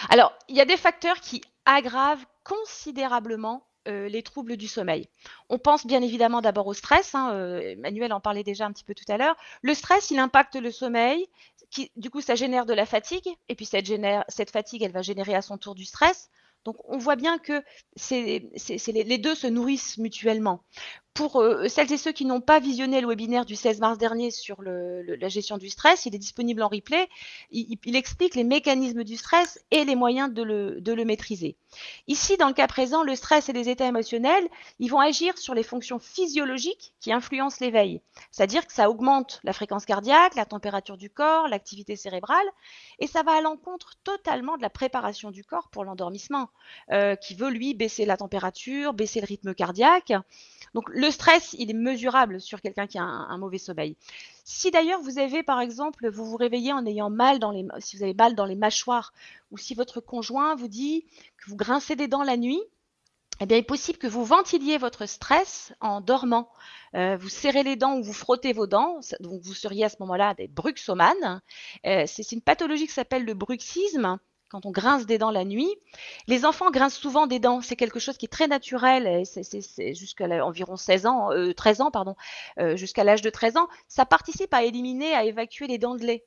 Alors, il y a des facteurs qui aggravent considérablement les troubles du sommeil. On pense bien évidemment d'abord au stress. Emmanuel en parlait déjà un petit peu tout à l'heure. Le stress, il impacte le sommeil. Du coup, ça génère de la fatigue. Et puis, cette fatigue, elle va générer à son tour du stress. Donc, on voit bien que les deux se nourrissent mutuellement. Pour celles et ceux qui n'ont pas visionné le webinaire du 16 mars dernier sur la gestion du stress, il est disponible en replay. Il explique les mécanismes du stress et les moyens de le maîtriser. Ici, dans le cas présent, le stress et les états émotionnels, ils vont agir sur les fonctions physiologiques qui influencent l'éveil. C'est-à-dire que ça augmente la fréquence cardiaque, la température du corps, l'activité cérébrale, et ça va à l'encontre totalement de la préparation du corps pour l'endormissement, qui veut, lui, baisser la température, baisser le rythme cardiaque. Donc, le stress, il est mesurable sur quelqu'un qui a un mauvais sommeil. Si d'ailleurs vous avez, par exemple, vous vous réveillez en ayant si vous avez mal dans les mâchoires, ou si votre conjoint vous dit que vous grincez des dents la nuit, eh bien, il est possible que vous ventiliez votre stress en dormant. Vous serrez les dents ou vous frottez vos dents, donc vous seriez à ce moment-là des bruxomanes. C'est une pathologie qui s'appelle le bruxisme, quand on grince des dents la nuit. Les enfants grincent souvent des dents, c'est quelque chose qui est très naturel, c'est jusqu'à environ 13 ans, jusqu'à l'âge de 13 ans. Ça participe à éliminer, à évacuer les dents de lait.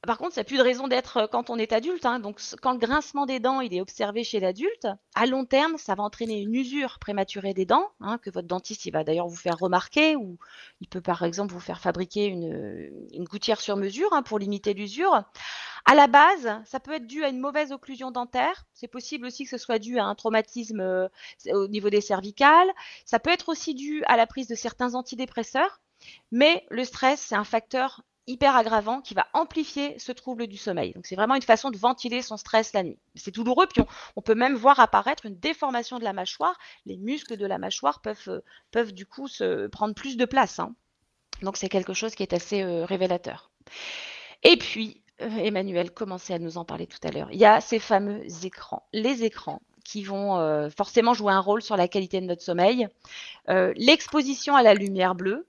Par contre, ça n'a plus de raison d'être quand on est adulte. Donc, quand le grincement des dents il est observé chez l'adulte, à long terme, ça va entraîner une usure prématurée des dents, que votre dentiste il va d'ailleurs vous faire remarquer, ou il peut par exemple vous faire fabriquer une gouttière sur mesure pour limiter l'usure. À la base, ça peut être dû à une mauvaise occlusion dentaire. C'est possible aussi que ce soit dû à un traumatisme au niveau des cervicales. Ça peut être aussi dû à la prise de certains antidépresseurs. Mais le stress, c'est un facteur hyper aggravant qui va amplifier ce trouble du sommeil. Donc, c'est vraiment une façon de ventiler son stress la nuit. C'est douloureux, puis on peut même voir apparaître une déformation de la mâchoire. Les muscles de la mâchoire peuvent du coup prendre plus de place. Donc, c'est quelque chose qui est assez révélateur. Et puis, Emmanuel commençait à nous en parler tout à l'heure. Il y a ces fameux écrans, les écrans qui vont forcément jouer un rôle sur la qualité de notre sommeil. L'exposition à la lumière bleue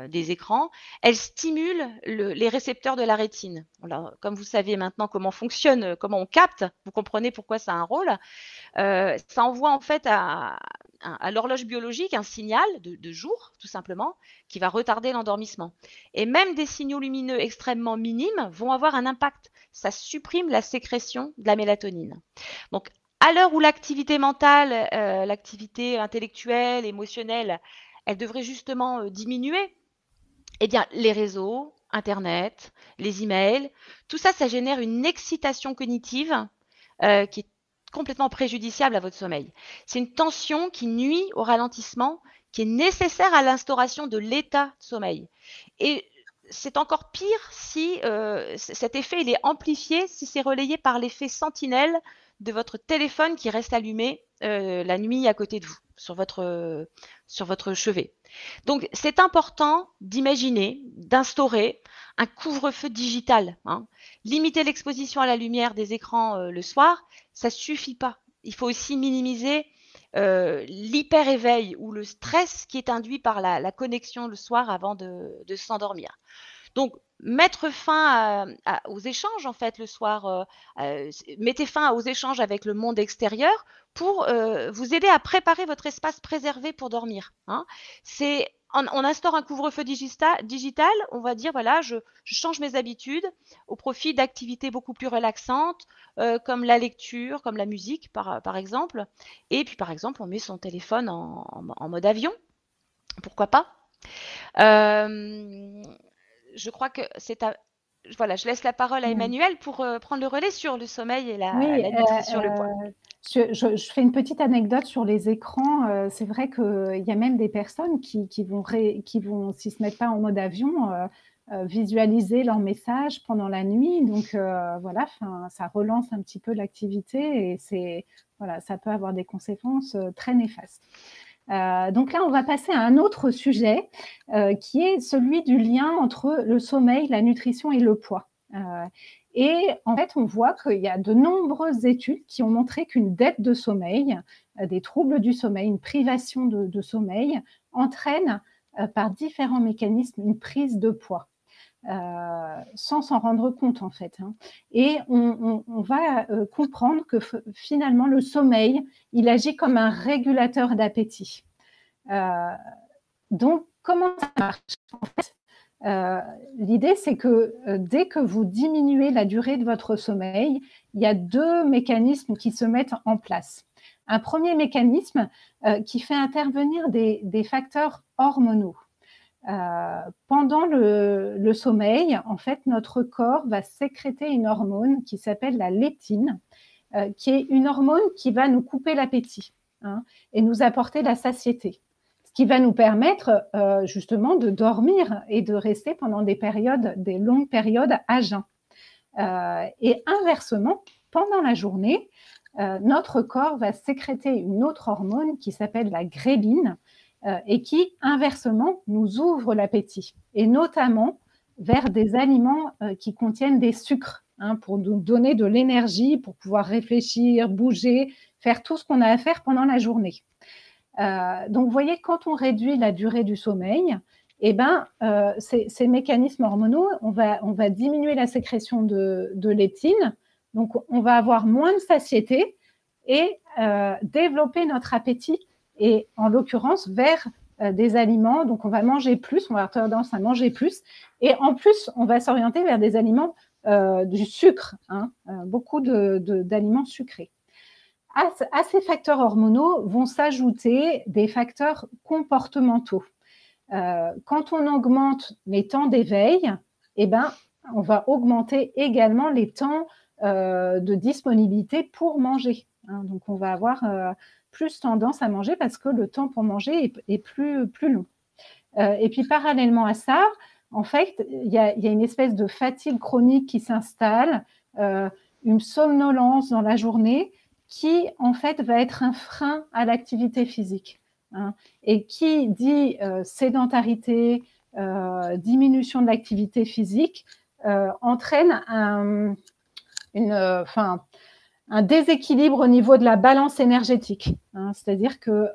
des écrans, elle stimule les récepteurs de la rétine. Alors, comme vous savez maintenant comment fonctionne, comment on capte, vous comprenez pourquoi ça a un rôle. Ça envoie en fait à l'horloge biologique un signal de jour, tout simplement, qui va retarder l'endormissement. Et même des signaux lumineux extrêmement minimes vont avoir un impact. Ça supprime la sécrétion de la mélatonine. Donc, à l'heure où l'activité mentale, l'activité intellectuelle, émotionnelle, elle devrait justement diminuer, eh bien, les réseaux, Internet, les emails, tout ça, ça génère une excitation cognitive qui est complètement préjudiciable à votre sommeil. C'est une tension qui nuit au ralentissement, qui est nécessaire à l'instauration de l'état de sommeil. Et c'est encore pire si cet effet il est amplifié, si c'est relayé par l'effet sentinelle de votre téléphone qui reste allumé la nuit à côté de vous, sur votre chevet. Donc, c'est important d'imaginer, d'instaurer un couvre-feu digital. Limiter l'exposition à la lumière des écrans le soir, ça ne suffit pas. Il faut aussi minimiser l'hyper-éveil ou le stress qui est induit par la connexion le soir avant de s'endormir. Donc, mettre fin aux échanges, en fait, le soir. Mettez fin aux échanges avec le monde extérieur pour vous aider à préparer votre espace préservé pour dormir. On instaure un couvre-feu digital, on va dire, voilà, je change mes habitudes au profit d'activités beaucoup plus relaxantes, comme la lecture, comme la musique, par exemple. Et puis, par exemple, on met son téléphone en mode avion. Pourquoi pas Je crois que voilà, je laisse la parole à Emmanuelle pour prendre le relais sur le sommeil et la nutrition, le poids. Je fais une petite anecdote sur les écrans. C'est vrai qu'il y a même des personnes qui vont, s'ils ne se mettent pas en mode avion, visualiser leur message pendant la nuit. Donc voilà, ça relance un petit peu l'activité et voilà, ça peut avoir des conséquences très néfastes. Donc là, on va passer à un autre sujet qui est celui du lien entre le sommeil, la nutrition et le poids. Et en fait, on voit qu'il y a de nombreuses études qui ont montré qu'une dette de sommeil, des troubles du sommeil, une privation de sommeil entraîne par différents mécanismes une prise de poids. Sans s'en rendre compte en fait. Et on va comprendre que finalement le sommeil, il agit comme un régulateur d'appétit. Donc comment ça marche en fait, l'idée c'est que dès que vous diminuez la durée de votre sommeil, il y a deux mécanismes qui se mettent en place. Un premier mécanisme qui fait intervenir des facteurs hormonaux. Pendant le sommeil, en fait, notre corps va sécréter une hormone qui s'appelle la leptine, qui est une hormone qui va nous couper l'appétit et nous apporter la satiété, ce qui va nous permettre justement de dormir et de rester pendant des longues périodes à jeun. Et inversement, pendant la journée, notre corps va sécréter une autre hormone qui s'appelle la grébine, et qui, inversement, nous ouvre l'appétit, et notamment vers des aliments qui contiennent des sucres, pour nous donner de l'énergie, pour pouvoir réfléchir, bouger, faire tout ce qu'on a à faire pendant la journée. Donc, vous voyez, quand on réduit la durée du sommeil, ces mécanismes hormonaux, on va diminuer la sécrétion de leptine, donc on va avoir moins de satiété et développer notre appétit, et en l'occurrence vers des aliments, donc on va manger plus, on va avoir tendance à manger plus, et en plus on va s'orienter vers des aliments du sucre, beaucoup d'aliments sucrés. À ces facteurs hormonaux vont s'ajouter des facteurs comportementaux. Quand on augmente les temps d'éveil, on va augmenter également les temps de disponibilité pour manger. Donc on va avoir plus tendance à manger parce que le temps pour manger est plus long. Et puis parallèlement à ça, en fait, il y a une espèce de fatigue chronique qui s'installe, une somnolence dans la journée qui, en fait, va être un frein à l'activité physique. Et qui dit sédentarité, diminution de l'activité physique, entraîne un déséquilibre au niveau de la balance énergétique. Hein, c'est-à-dire que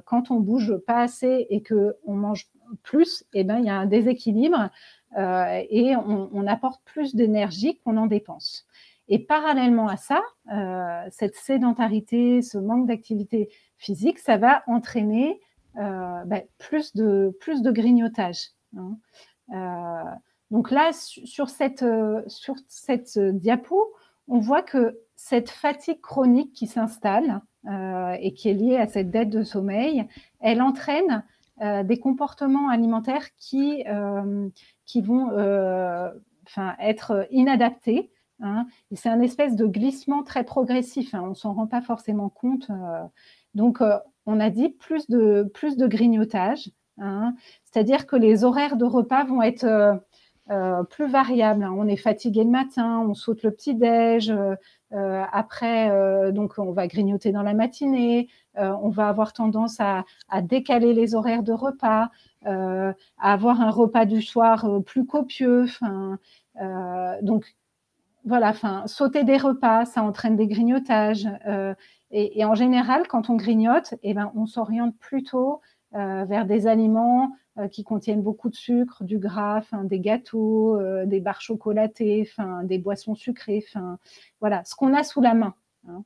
quand on bouge pas assez et qu'on mange plus, eh ben, il y a un déséquilibre et on apporte plus d'énergie qu'on en dépense. Et parallèlement à ça, cette sédentarité, ce manque d'activité physique, ça va entraîner plus de grignotage. Hein. Donc là, sur cette diapo, on voit que cette fatigue chronique qui s'installe et qui est liée à cette dette de sommeil, elle entraîne des comportements alimentaires qui vont être inadaptés. Hein, et c'est un espèce de glissement très progressif. Hein, on ne s'en rend pas forcément compte. Donc, on a dit plus de grignotage. Hein, c'est-à-dire que les horaires de repas vont être plus variables. Hein. On est fatigué le matin, on saute le petit-déj. Après, donc, on va grignoter dans la matinée. On va avoir tendance à décaler les horaires de repas, à avoir un repas du soir plus copieux. Donc, voilà, sauter des repas, ça entraîne des grignotages. Et en général, quand on grignote, eh ben, on s'oriente plutôt vers des aliments qui contiennent beaucoup de sucre, du gras, des gâteaux, des barres chocolatées, des boissons sucrées, voilà, ce qu'on a sous la main. Hein.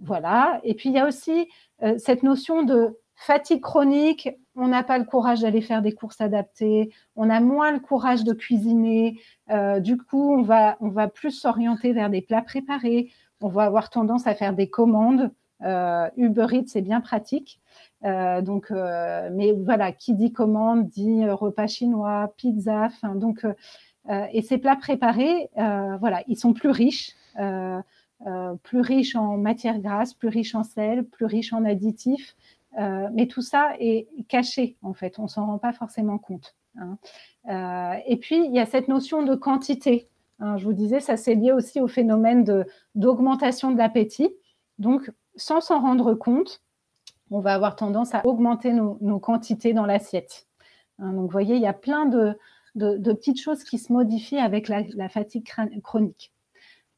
Voilà. Et puis, il y a aussi cette notion de fatigue chronique. On n'a pas le courage d'aller faire des courses adaptées, on a moins le courage de cuisiner. Du coup, on va plus s'orienter vers des plats préparés. On va avoir tendance à faire des commandes. Uber Eats, c'est bien pratique. Mais voilà, qui dit commande dit repas chinois, pizza. Et ces plats préparés, voilà, ils sont plus riches en matières grasses, plus riches en sel, plus riches en additifs. Mais tout ça est caché, en fait. On ne s'en rend pas forcément compte. Hein. Et puis, il y a cette notion de quantité. Hein, je vous disais, ça c'est lié aussi au phénomène d'augmentation de l'appétit. Donc, sans s'en rendre compte, on va avoir tendance à augmenter nos quantités dans l'assiette. Hein, donc, vous voyez, il y a plein de petites choses qui se modifient avec la fatigue chronique.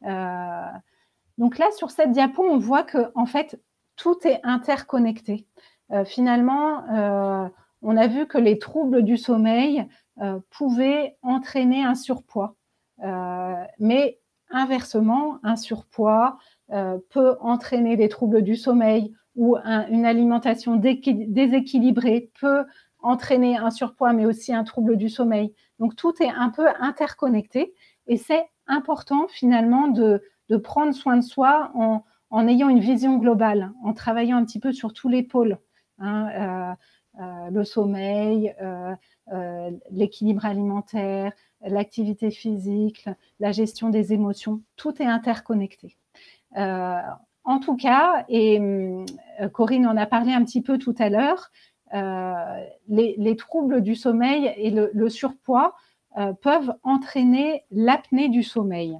Donc là, sur cette diapo, on voit que, en fait, tout est interconnecté. Finalement, on a vu que les troubles du sommeil pouvaient entraîner un surpoids. Mais inversement, un surpoids peut entraîner des troubles du sommeil ou une alimentation déséquilibrée peut entraîner un surpoids, mais aussi un trouble du sommeil. Donc, tout est un peu interconnecté et c'est important finalement de prendre soin de soi en ayant une vision globale, en travaillant un petit peu sur tous les pôles. Hein, le sommeil, l'équilibre alimentaire, l'activité physique, la gestion des émotions, tout est interconnecté. En tout cas, et Corinne en a parlé un petit peu tout à l'heure, les troubles du sommeil et le surpoids peuvent entraîner l'apnée du sommeil.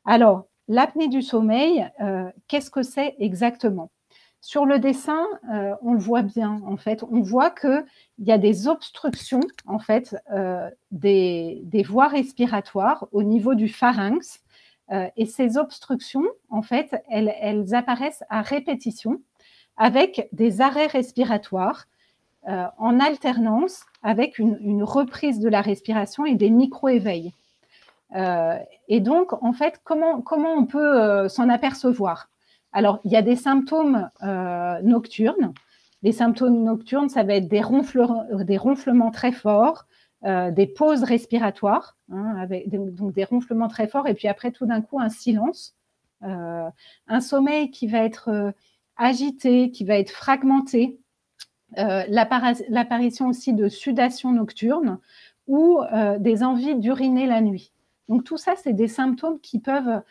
Alors, l'apnée du sommeil, qu'est-ce que c'est exactement ? Sur le dessin, on le voit bien, en fait. On voit qu'il y a des obstructions, en fait, des voies respiratoires au niveau du pharynx. Et ces obstructions, en fait, elles apparaissent à répétition avec des arrêts respiratoires en alternance avec une reprise de la respiration et des micro-éveils. Et donc, en fait, comment on peut s'en apercevoir ? Alors, il y a des symptômes nocturnes. Les symptômes nocturnes, ça va être des ronflements très forts, des pauses respiratoires, hein, donc des ronflements très forts, et puis après, tout d'un coup, un silence. Un sommeil qui va être agité, qui va être fragmenté. L'apparition aussi de sudation nocturne ou des envies d'uriner la nuit. Donc, tout ça, c'est des symptômes qui peuvent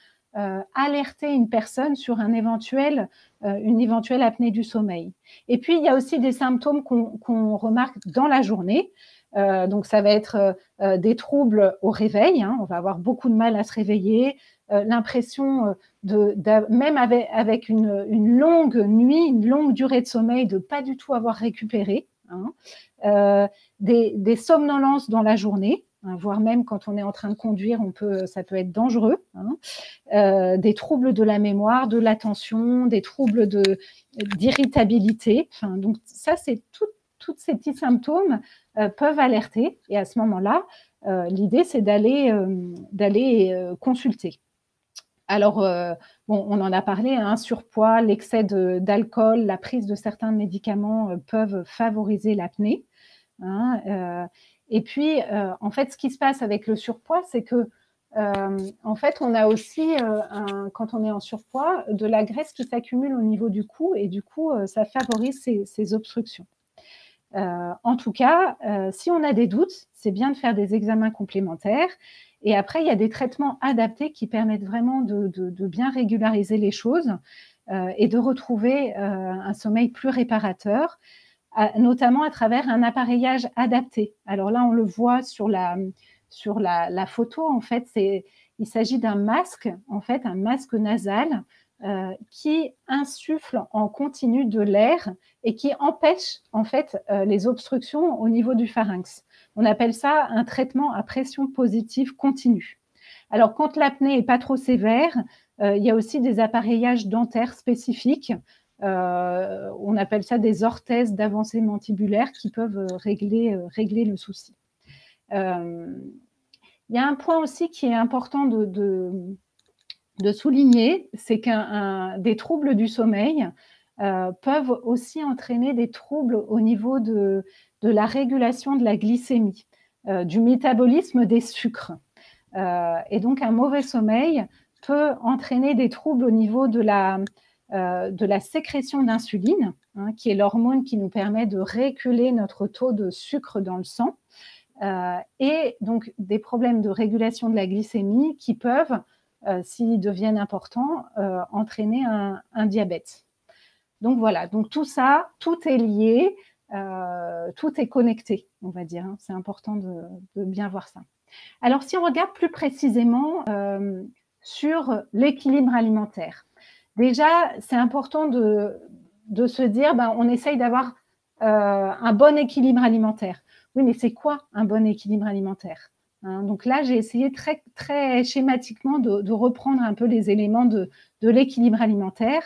alerter une personne sur une éventuelle apnée du sommeil. Et puis, il y a aussi des symptômes qu'on remarque dans la journée. Donc, ça va être des troubles au réveil. Hein, on va avoir beaucoup de mal à se réveiller. L'impression même avec une longue nuit, une longue durée de sommeil, de ne pas du tout avoir récupéré. Hein, des somnolences dans la journée. hein, voire même quand on est en train de conduire, ça peut être dangereux, hein. Des troubles de la mémoire, de l'attention, des troubles d'irritabilité. Enfin, donc ça, c'est tous ces petits symptômes peuvent alerter. Et à ce moment-là, l'idée, c'est d'aller consulter. Alors, bon, on en a parlé, hein, surpoids, l'excès d'alcool, la prise de certains médicaments peuvent favoriser l'apnée, hein. Et puis, en fait, ce qui se passe avec le surpoids, c'est que, en fait, on a aussi, quand on est en surpoids, de la graisse qui s'accumule au niveau du cou et du coup, ça favorise ces obstructions. En tout cas, si on a des doutes, c'est bien de faire des examens complémentaires. Et après, il y a des traitements adaptés qui permettent vraiment de bien régulariser les choses et de retrouver un sommeil plus réparateur, notamment à travers un appareillage adapté. Alors là, on le voit sur la photo. En fait, il s'agit d'un masque, en fait, un masque nasal qui insuffle en continu de l'air et qui empêche en fait les obstructions au niveau du pharynx. On appelle ça un traitement à pression positive continue. Alors, quand l'apnée n'est pas trop sévère, il y a aussi des appareillages dentaires spécifiques. On appelle ça des orthèses d'avancée mandibulaire qui peuvent régler le souci. Il y a un point aussi qui est important de souligner, c'est des troubles du sommeil peuvent aussi entraîner des troubles au niveau de la régulation de la glycémie, du métabolisme des sucres. Et donc, un mauvais sommeil peut entraîner des troubles au niveau de la sécrétion d'insuline, hein, qui est l'hormone qui nous permet de réguler notre taux de sucre dans le sang, et donc des problèmes de régulation de la glycémie qui peuvent, s'ils deviennent importants, entraîner un diabète. Donc voilà, donc tout ça, tout est lié, tout est connecté, on va dire, hein. C'est important de bien voir ça. Alors, si on regarde plus précisément sur l'équilibre alimentaire, déjà, c'est important de se dire, on essaye d'avoir un bon équilibre alimentaire. Oui, mais c'est quoi un bon équilibre alimentaire, hein? Donc là, j'ai essayé très, très schématiquement de reprendre un peu les éléments de l'équilibre alimentaire.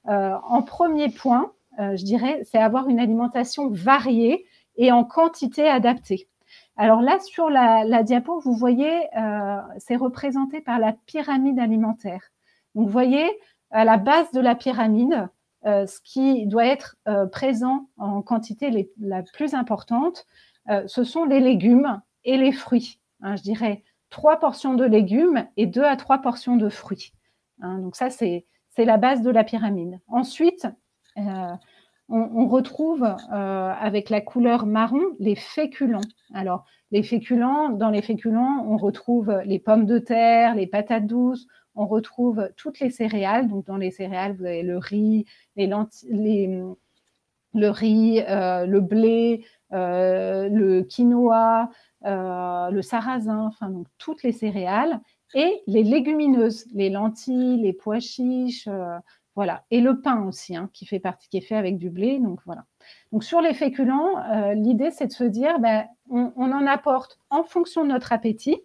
En premier point, je dirais, c'est avoir une alimentation variée et en quantité adaptée. Alors là, sur la diapo, vous voyez, c'est représenté par la pyramide alimentaire. Donc, vous voyez, à la base de la pyramide, ce qui doit être présent en quantité la plus importante, ce sont les légumes et les fruits, hein, je dirais 3 portions de légumes et 2 à 3 portions de fruits, hein. Donc ça, c'est la base de la pyramide. Ensuite, on retrouve avec la couleur marron les féculents. Alors, dans les féculents, on retrouve les pommes de terre, les patates douces, on retrouve toutes les céréales. Donc, dans les céréales, vous avez le riz, le blé, le quinoa, le sarrasin, enfin, donc toutes les céréales, et les légumineuses, les lentilles, les pois chiches, voilà, et le pain aussi, hein, qui est fait avec du blé. Donc voilà. Donc sur les féculents, l'idée c'est de se dire, on en apporte en fonction de notre appétit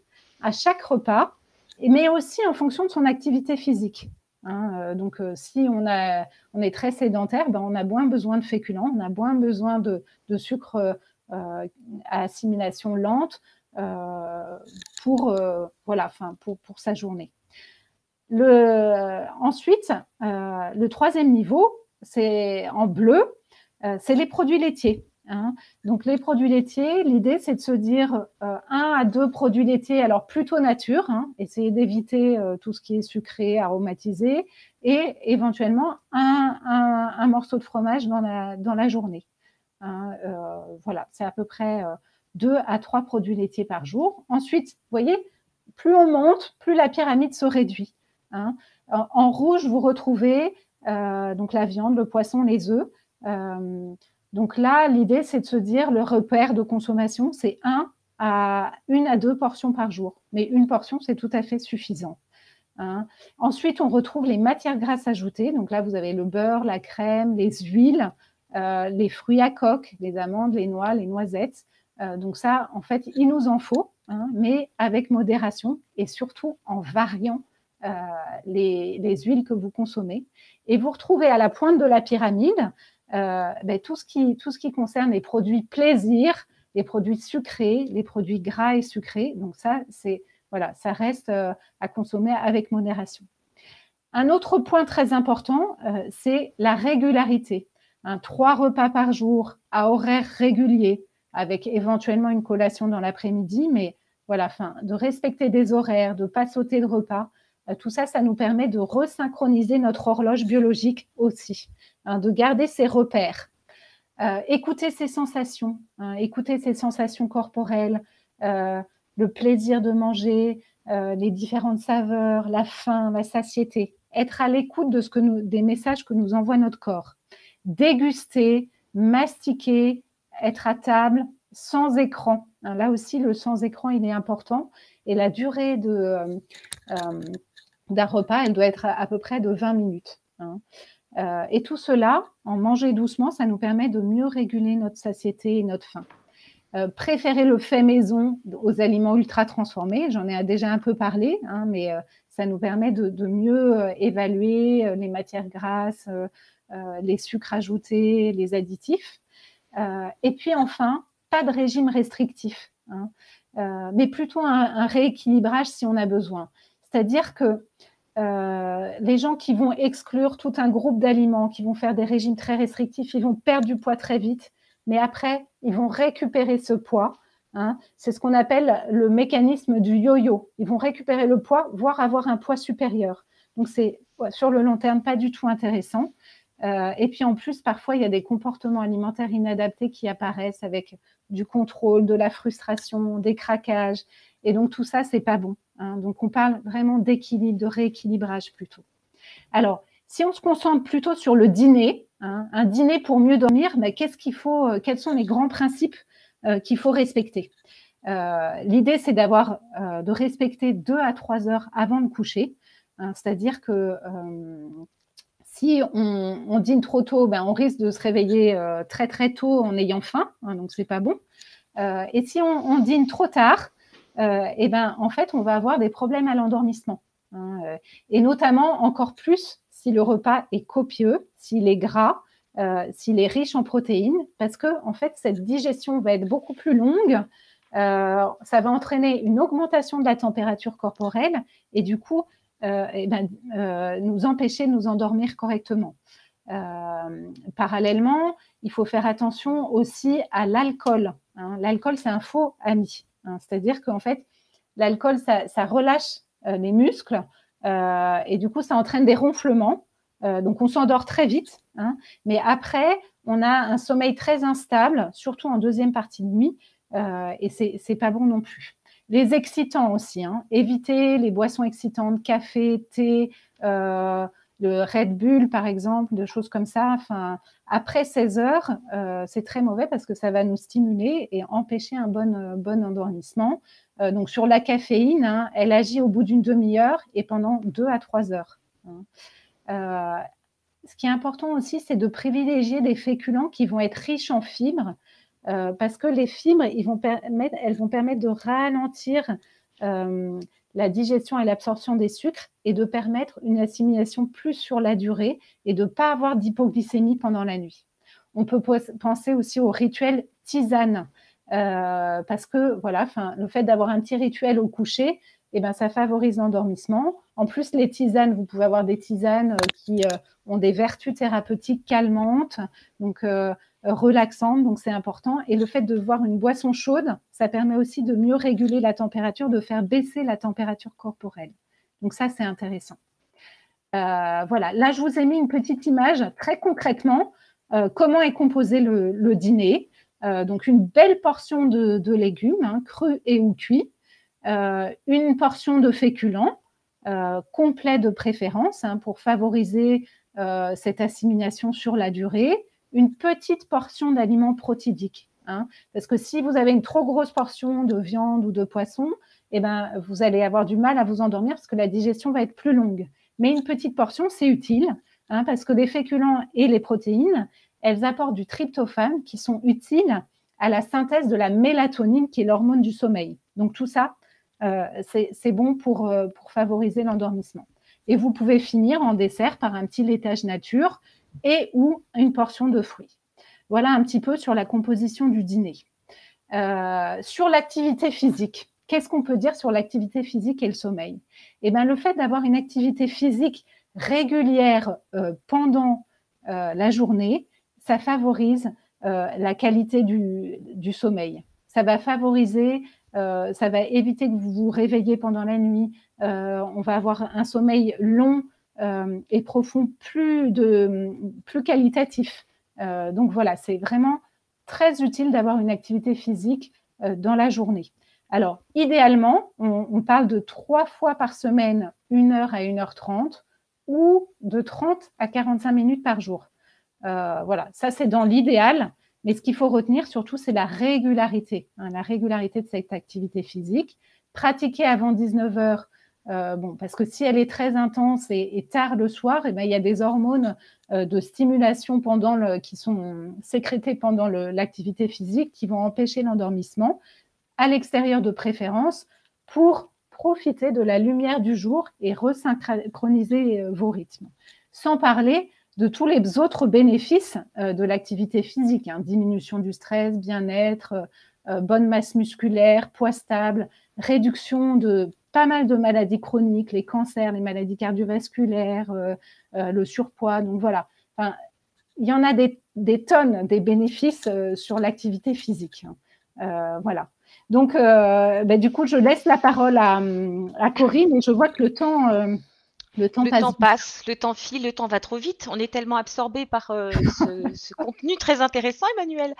à chaque repas, mais aussi en fonction de son activité physique, hein. Donc si on est très sédentaire, on a moins besoin de féculents, on a moins besoin de sucre à assimilation lente pour sa journée. Ensuite, le troisième niveau, c'est en bleu, c'est les produits laitiers, hein. Donc, les produits laitiers, l'idée, c'est de se dire 1 à 2 produits laitiers, alors plutôt nature, hein, essayer d'éviter tout ce qui est sucré, aromatisé, et éventuellement un morceau de fromage dans la journée, hein. Voilà, c'est à peu près 2 à 3 produits laitiers par jour. Ensuite, vous voyez, plus on monte, plus la pyramide se réduit, hein. En rouge, vous retrouvez donc la viande, le poisson, les œufs. Donc là, l'idée, c'est de se dire le repère de consommation, c'est 1 à 2 portions par jour. Mais une portion, c'est tout à fait suffisant, hein. Ensuite, on retrouve les matières grasses ajoutées. Donc là, vous avez le beurre, la crème, les huiles, les fruits à coque, les amandes, les noix, les noisettes. Donc ça, en fait, il nous en faut. hein, mais avec modération et surtout en variant les huiles que vous consommez. Et vous retrouvez à la pointe de la pyramide tout ce qui concerne les produits plaisir, les produits sucrés, les produits gras et sucrés. Donc ça, ça reste à consommer avec modération. Un autre point très important, c'est la régularité. 3 repas par jour à horaires réguliers, avec éventuellement une collation dans l'après-midi, mais voilà, de respecter des horaires, de ne pas sauter de repas. Tout ça, ça nous permet de resynchroniser notre horloge biologique aussi, de garder ses repères. Écouter ses sensations, écouter ses sensations corporelles, le plaisir de manger, les différentes saveurs, la faim, la satiété. Être à l'écoute des messages que nous envoie notre corps. Déguster, mastiquer, être à table, sans écran. Là aussi, le sans écran, il est important. Et la durée d'un repas, elle doit être à peu près de 20 minutes. Et tout cela, en manger doucement, ça nous permet de mieux réguler notre satiété et notre faim. Préférer le fait maison aux aliments ultra transformés, j'en ai déjà un peu parlé, mais ça nous permet de mieux évaluer les matières grasses, les sucres ajoutés, les additifs. Et puis enfin, pas de régime restrictif, mais plutôt un rééquilibrage si on a besoin. C'est-à-dire que les gens qui vont exclure tout un groupe d'aliments, qui vont faire des régimes très restrictifs, ils vont perdre du poids très vite, mais après, ils vont récupérer ce poids. C'est ce qu'on appelle le mécanisme du yo-yo. Ils vont récupérer le poids, voire avoir un poids supérieur. Donc, c'est sur le long terme pas du tout intéressant. Et puis, en plus, parfois, il y a des comportements alimentaires inadaptés qui apparaissent avec du contrôle, de la frustration, des craquages. Et donc, tout ça, c'est pas bon. Donc, on parle vraiment d'équilibre, de rééquilibrage plutôt. Alors, si on se concentre plutôt sur le dîner, un dîner pour mieux dormir, mais quels sont les grands principes qu'il faut respecter? L'idée, c'est de respecter 2 à 3 heures avant de coucher. C'est-à-dire que si on dîne trop tôt, on risque de se réveiller très très tôt en ayant faim, donc c'est pas bon. Et si on dîne trop tard, en fait, on va avoir des problèmes à l'endormissement. Et notamment encore plus si le repas est copieux, s'il est gras, s'il est riche en protéines, parce que en fait, cette digestion va être beaucoup plus longue. Ça va entraîner une augmentation de la température corporelle et du coup, nous empêcher de nous endormir correctement. Parallèlement, il faut faire attention aussi à l'alcool. L'alcool, c'est un faux ami. C'est-à-dire qu'en fait, l'alcool, ça relâche les muscles et du coup, ça entraîne des ronflements. Donc, on s'endort très vite. Mais après, on a un sommeil très instable, surtout en deuxième partie de nuit, et c'est pas bon non plus. Les excitants aussi. Éviter les boissons excitantes, café, thé, le Red Bull, par exemple, de choses comme ça. Enfin, après 16 heures, c'est très mauvais parce que ça va nous stimuler et empêcher un bon endormissement. Donc, sur la caféine, elle agit au bout d'une demi-heure et pendant 2 à 3 heures. Ce qui est important aussi, c'est de privilégier des féculents qui vont être riches en fibres parce que les fibres, elles vont permettre de ralentir la digestion et l'absorption des sucres et de permettre une assimilation plus sur la durée et de ne pas avoir d'hypoglycémie pendant la nuit. On peut penser aussi au rituel tisane parce que le fait d'avoir un petit rituel au coucher, ça favorise l'endormissement. En plus, les tisanes, vous pouvez avoir des tisanes qui ont des vertus thérapeutiques calmantes, donc relaxantes, donc c'est important. Et le fait de boire une boisson chaude, ça permet aussi de mieux réguler la température, de faire baisser la température corporelle. Donc ça, c'est intéressant. Voilà, là, je vous ai mis une petite image très concrètement. Comment est composé le dîner. Donc, une belle portion de légumes, crus et ou cuits. Une portion de féculents, complet de préférence, pour favoriser cette assimilation sur la durée. Une petite portion d'aliments protidiques. Parce que si vous avez une trop grosse portion de viande ou de poisson, vous allez avoir du mal à vous endormir parce que la digestion va être plus longue. Mais une petite portion, c'est utile, parce que les féculents et les protéines, elles apportent du tryptophane qui sont utiles à la synthèse de la mélatonine, qui est l'hormone du sommeil. Donc tout ça, c'est bon pour favoriser l'endormissement. Et vous pouvez finir en dessert par un petit laitage nature et ou une portion de fruits. Voilà un petit peu sur la composition du dîner. Sur l'activité physique, qu'est-ce qu'on peut dire sur l'activité physique et le sommeil? Eh bien, le fait d'avoir une activité physique régulière pendant la journée, ça favorise la qualité du sommeil. Ça va favoriser, ça va éviter que vous vous réveillez pendant la nuit. On va avoir un sommeil long et profond, plus qualitatif. Donc voilà, c'est vraiment très utile d'avoir une activité physique dans la journée. Alors, idéalement, on parle de 3 fois par semaine, 1 heure à 1h30, ou de 30 à 45 minutes par jour. Voilà, ça c'est dans l'idéal, mais ce qu'il faut retenir surtout, c'est la régularité de cette activité physique. Pratiquer avant 19h, parce que si elle est très intense et tard le soir, il y a des hormones de stimulation qui sont sécrétées pendant l'activité physique qui vont empêcher l'endormissement, à l'extérieur de préférence, pour profiter de la lumière du jour et resynchroniser vos rythmes. Sans parler de tous les autres bénéfices de l'activité physique, diminution du stress, bien-être, bonne masse musculaire, poids stable, réduction de pas mal de maladies chroniques, les cancers, les maladies cardiovasculaires, le surpoids. Donc voilà, il y en a des tonnes des bénéfices sur l'activité physique. Voilà. Donc, du coup, je laisse la parole à Corinne et je vois que le temps passe, le temps file, le temps va trop vite. On est tellement absorbé par ce contenu très intéressant, Emmanuel.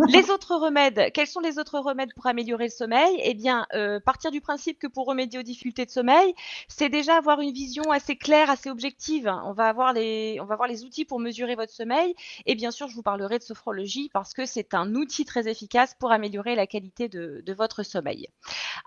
Les autres remèdes, quels sont les autres remèdes pour améliorer le sommeil? Eh bien, partir du principe que pour remédier aux difficultés de sommeil, c'est déjà avoir une vision assez claire, assez objective. On va avoir les outils pour mesurer votre sommeil. Et bien sûr, je vous parlerai de sophrologie parce que c'est un outil très efficace pour améliorer la qualité de votre sommeil.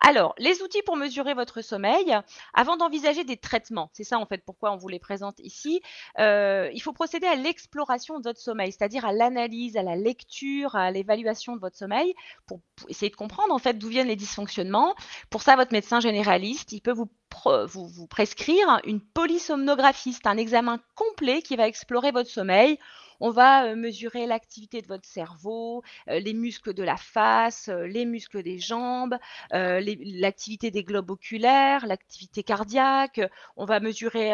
Alors, les outils pour mesurer votre sommeil, avant d'envisager des traitements, c'est ça en fait pourquoi on vous les présente ici, il faut procéder à l'exploration de votre sommeil, c'est-à-dire à l'analyse, à la lecture, à l'évaluation de votre sommeil pour essayer de comprendre en fait d'où viennent les dysfonctionnements. Pour ça, votre médecin généraliste, il peut vous prescrire une polysomnographie, c'est un examen complet qui va explorer votre sommeil. On va mesurer l'activité de votre cerveau, les muscles de la face, les muscles des jambes, l'activité des globes oculaires, l'activité cardiaque. On va mesurer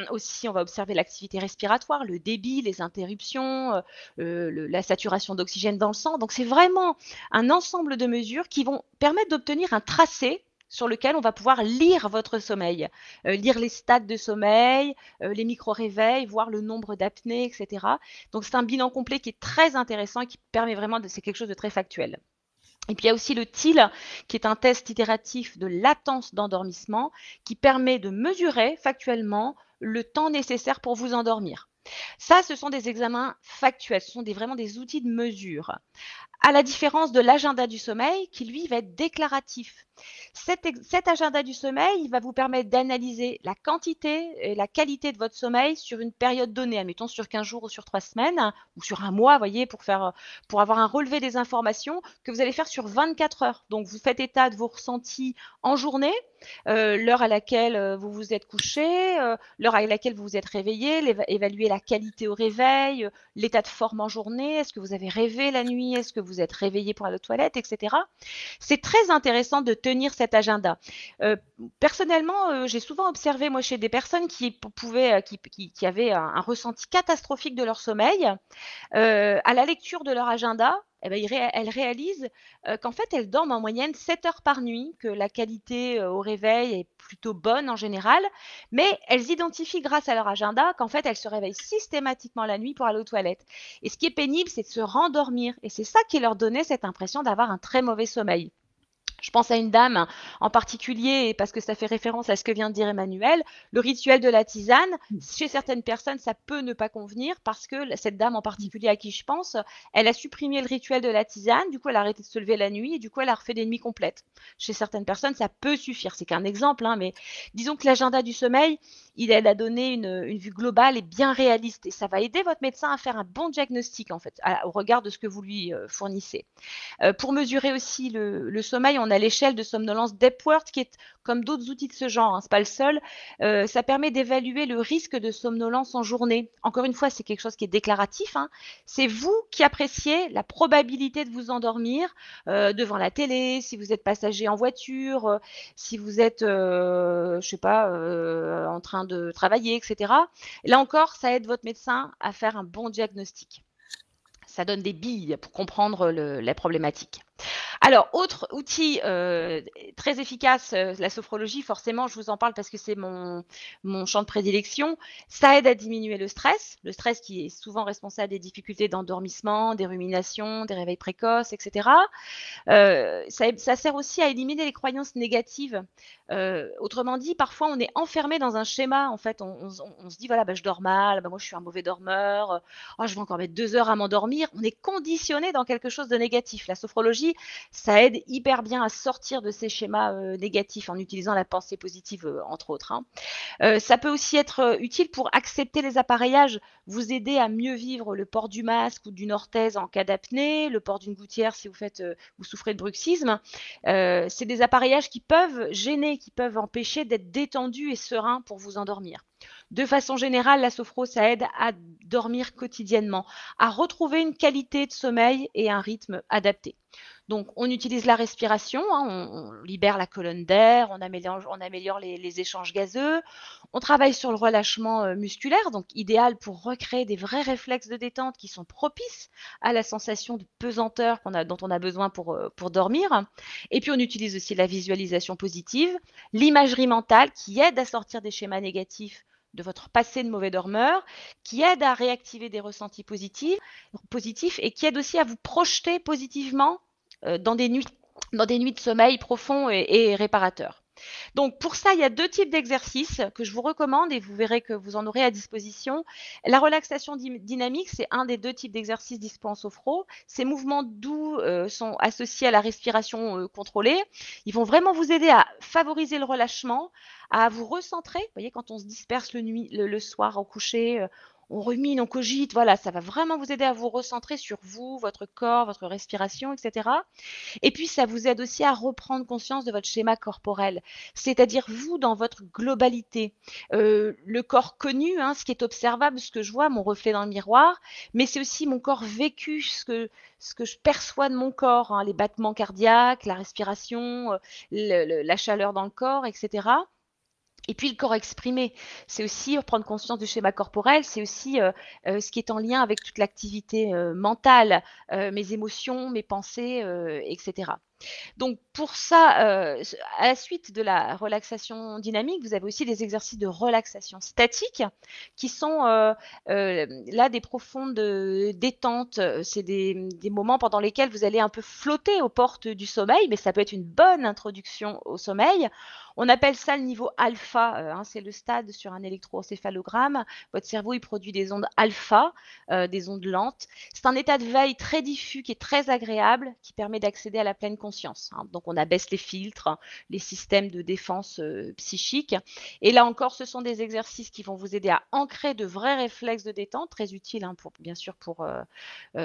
aussi, on va observer l'activité respiratoire, le débit, les interruptions, la saturation d'oxygène dans le sang. Donc, c'est vraiment un ensemble de mesures qui vont permettre d'obtenir un tracé sur lequel on va pouvoir lire votre sommeil, lire les stades de sommeil, les micro-réveils, voir le nombre d'apnées, etc. Donc, c'est un bilan complet qui est très intéressant et qui permet vraiment c'est quelque chose de très factuel. Et puis, il y a aussi le TIL, qui est un test itératif de latence d'endormissement, qui permet de mesurer factuellement le temps nécessaire pour vous endormir. Ça, ce sont des examens factuels, ce sont vraiment des outils de mesure. À la différence de l'agenda du sommeil, qui lui va être déclaratif. Cet agenda du sommeil, il va vous permettre d'analyser la quantité et la qualité de votre sommeil sur une période donnée, admettons sur 15 jours ou sur 3 semaines, ou sur un mois, voyez, pour avoir un relevé des informations que vous allez faire sur 24 heures. Donc, vous faites état de vos ressentis en journée, l'heure à laquelle vous vous êtes couché, l'heure à laquelle vous vous êtes réveillé, évaluer la qualité au réveil, l'état de forme en journée, est-ce que vous avez rêvé la nuit, est-ce que vous êtes réveillé pour aller aux toilettes, etc. C'est très intéressant de tenir cet agenda. Personnellement, j'ai souvent observé, moi, chez des personnes qui avaient un ressenti catastrophique de leur sommeil, à la lecture de leur agenda, elles réalisent qu'en fait, elles dorment en moyenne 7 heures par nuit, que la qualité au réveil est plutôt bonne en général, mais elles identifient grâce à leur agenda qu'en fait, elles se réveillent systématiquement la nuit pour aller aux toilettes. Et ce qui est pénible, c'est de se rendormir. Et c'est ça qui leur donnait cette impression d'avoir un très mauvais sommeil. Je pense à une dame en particulier, parce que ça fait référence à ce que vient de dire Emmanuel, le rituel de la tisane. Chez certaines personnes, ça peut ne pas convenir parce que cette dame en particulier à qui je pense, elle a supprimé le rituel de la tisane, du coup elle a arrêté de se lever la nuit et du coup elle a refait des nuits complètes. Chez certaines personnes, ça peut suffire. C'est qu'un exemple, mais disons que l'agenda du sommeil, il aide à donner une vue globale et bien réaliste. Et ça va aider votre médecin à faire un bon diagnostic, en fait, au regard de ce que vous lui fournissez. Pour mesurer aussi le sommeil, on a l'échelle de somnolence d'Epworth, qui est comme d'autres outils de ce genre, hein, c'est pas le seul. Ça permet d'évaluer le risque de somnolence en journée. Encore une fois, c'est quelque chose qui est déclaratif, hein. C'est vous qui appréciez la probabilité de vous endormir devant la télé, si vous êtes passager en voiture, si vous êtes, je sais pas, en train de travailler, etc. Là encore, ça aide votre médecin à faire un bon diagnostic. Ça donne des billes pour comprendre la problématique. Alors, autre outil très efficace, la sophrologie, forcément, je vous en parle parce que c'est mon champ de prédilection. Ça aide à diminuer le stress qui est souvent responsable des difficultés d'endormissement, des ruminations, des réveils précoces, etc. Ça sert aussi à éliminer les croyances négatives. Autrement dit, parfois on est enfermé dans un schéma. En fait, on se dit voilà, bah, je dors mal, bah, moi je suis un mauvais dormeur, oh, je vais encore mettre 2 heures à m'endormir. On est conditionné dans quelque chose de négatif. La sophrologie, ça aide hyper bien à sortir de ces schémas négatifs en utilisant la pensée positive, entre autres, hein. Ça peut aussi être utile pour accepter les appareillages, vous aider à mieux vivre le port du masque ou d'une orthèse en cas d'apnée, le port d'une gouttière si vous souffrez de bruxisme. C'est des appareillages qui peuvent gêner, qui peuvent empêcher d'être détendu et serein pour vous endormir. De façon générale, la sophro, ça aide à dormir quotidiennement, à retrouver une qualité de sommeil et un rythme adapté. Donc, on utilise la respiration, hein, on libère la colonne d'air, on améliore les échanges gazeux, on travaille sur le relâchement musculaire, donc idéal pour recréer des vrais réflexes de détente qui sont propices à la sensation de pesanteur dont on a besoin pour dormir. Et puis, on utilise aussi la visualisation positive, l'imagerie mentale qui aide à sortir des schémas négatifs de votre passé de mauvais dormeur, qui aide à réactiver des ressentis positifs et qui aide aussi à vous projeter positivement dans des nuits de sommeil profonds et réparateurs. Donc pour ça, il y a 2 types d'exercices que je vous recommande et vous verrez que vous en aurez à disposition. La relaxation dynamique, c'est un des 2 types d'exercices dispo en sophro. Ces mouvements doux sont associés à la respiration contrôlée. Ils vont vraiment vous aider à favoriser le relâchement, à vous recentrer. Vous voyez, quand on se disperse le soir au coucher, on rumine, on cogite, voilà, ça va vraiment vous aider à vous recentrer sur vous, votre corps, votre respiration, etc. Et puis, ça vous aide aussi à reprendre conscience de votre schéma corporel, c'est-à-dire vous dans votre globalité. Le corps connu, hein, ce qui est observable, ce que je vois, mon reflet dans le miroir, mais c'est aussi mon corps vécu, ce que je perçois de mon corps, hein, les battements cardiaques, la respiration, la chaleur dans le corps, etc. Et puis le corps exprimé, c'est aussi prendre conscience du schéma corporel, c'est aussi ce qui est en lien avec toute l'activité mentale, mes émotions, mes pensées, etc. Donc pour ça, à la suite de la relaxation dynamique, vous avez aussi des exercices de relaxation statique qui sont là des profondes détentes. C'est des moments pendant lesquels vous allez un peu flotter aux portes du sommeil, mais ça peut être une bonne introduction au sommeil. On appelle ça le niveau alpha, hein, c'est le stade sur un électroencéphalogramme. Votre cerveau, il produit des ondes alpha, des ondes lentes. C'est un état de veille très diffus qui est très agréable, qui permet d'accéder à la pleine conscience, hein. Donc, on abaisse les filtres, hein, les systèmes de défense psychique. Et là encore, ce sont des exercices qui vont vous aider à ancrer de vrais réflexes de détente, très utiles, hein, bien sûr,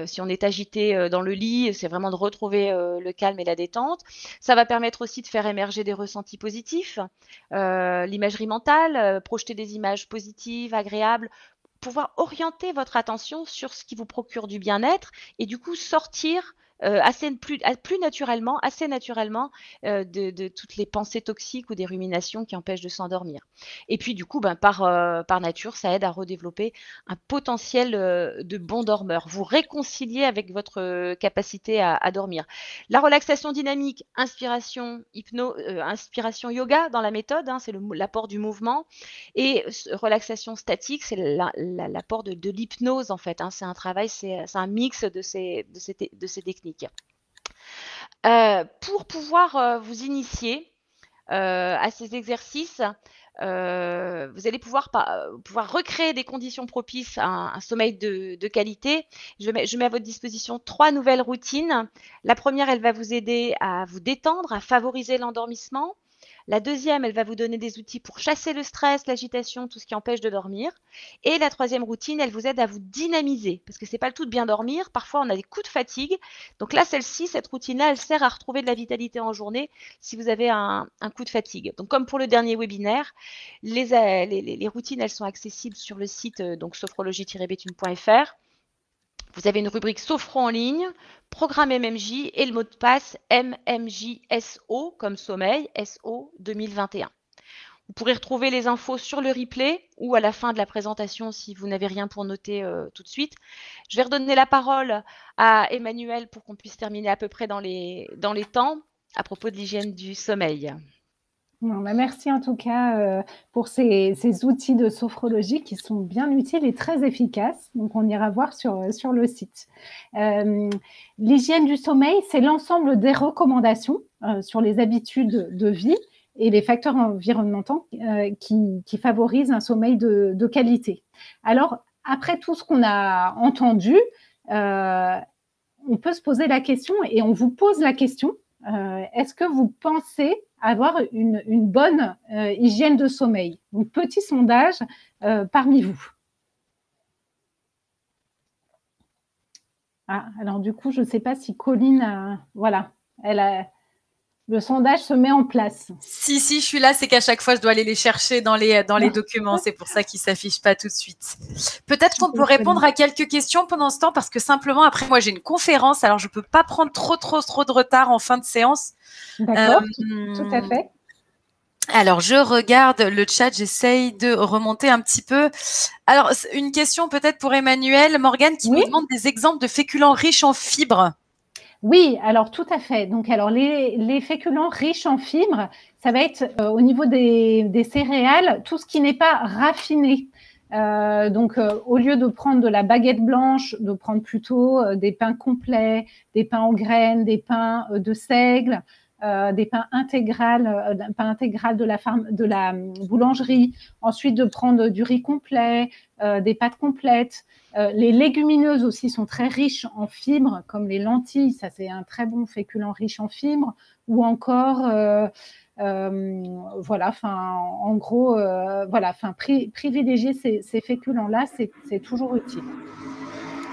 si on est agité dans le lit, c'est vraiment de retrouver le calme et la détente. Ça va permettre aussi de faire émerger des ressentis positifs, l'imagerie mentale, projeter des images positives, agréables, pouvoir orienter votre attention sur ce qui vous procure du bien-être et du coup sortir assez naturellement de toutes les pensées toxiques ou des ruminations qui empêchent de s'endormir. Et puis du coup, par nature, ça aide à redévelopper un potentiel de bon dormeur. Vous réconciliez avec votre capacité à dormir. La relaxation dynamique, inspiration yoga dans la méthode, hein, c'est l'apport du mouvement. Et relaxation statique, c'est l'apport de l'hypnose en fait, hein. C'est un travail, c'est un mix de ces techniques. Pour pouvoir vous initier à ces exercices, vous allez pouvoir recréer des conditions propices à un sommeil de qualité. Je mets à votre disposition 3 nouvelles routines. La première, elle va vous aider à vous détendre, à favoriser l'endormissement. La deuxième, elle va vous donner des outils pour chasser le stress, l'agitation, tout ce qui empêche de dormir. Et la troisième routine, elle vous aide à vous dynamiser, parce que c'est pas le tout de bien dormir. Parfois, on a des coups de fatigue. Donc là, cette routine-là, elle sert à retrouver de la vitalité en journée si vous avez un coup de fatigue. Donc, comme pour le dernier webinaire, les routines, elles sont accessibles sur le site donc sophrologie-béthune.fr. Vous avez une rubrique Sophro en ligne, programme MMJ et le mot de passe MMJSO comme sommeil, SO 2021. Vous pourrez retrouver les infos sur le replay ou à la fin de la présentation si vous n'avez rien pour noter tout de suite. Je vais redonner la parole à Emmanuel pour qu'on puisse terminer à peu près dans les temps à propos de l'hygiène du sommeil. Merci en tout cas pour ces outils de sophrologie qui sont bien utiles et très efficaces. Donc, on ira voir sur le site. L'hygiène du sommeil, c'est l'ensemble des recommandations sur les habitudes de vie et les facteurs environnementaux qui favorisent un sommeil de qualité. Alors, après tout ce qu'on a entendu, on peut se poser la question et on vous pose la question. Est-ce que vous pensez avoir une bonne hygiène de sommeil? Donc, petit sondage parmi vous. Alors du coup, je ne sais pas si Colline, voilà, le sondage se met en place. Si, je suis là, c'est qu'à chaque fois, je dois aller les chercher dans les documents. C'est pour ça qu'ils ne s'affichent pas tout de suite. Peut-être qu'on peut répondre à quelques questions pendant ce temps, parce que simplement, après, moi, j'ai une conférence, alors je ne peux pas prendre trop de retard en fin de séance. D'accord, tout à fait. Alors, je regarde le chat, j'essaye de remonter un petit peu. Alors, une question peut-être pour Emmanuel. Morgane qui nous demande des exemples de féculents riches en fibres. Oui, alors tout à fait. Donc, alors les féculents riches en fibres, ça va être au niveau des céréales, tout ce qui n'est pas raffiné. Donc, au lieu de prendre de la baguette blanche, de prendre plutôt des pains complets, des pains en graines, des pains de seigle, des pains intégral de la boulangerie. Ensuite, de prendre du riz complet, des pâtes complètes. Les légumineuses aussi sont très riches en fibres, comme les lentilles. Ça, c'est un très bon féculent riche en fibres. Ou encore, voilà, en gros, voilà, privilégier ces féculents-là, c'est toujours utile.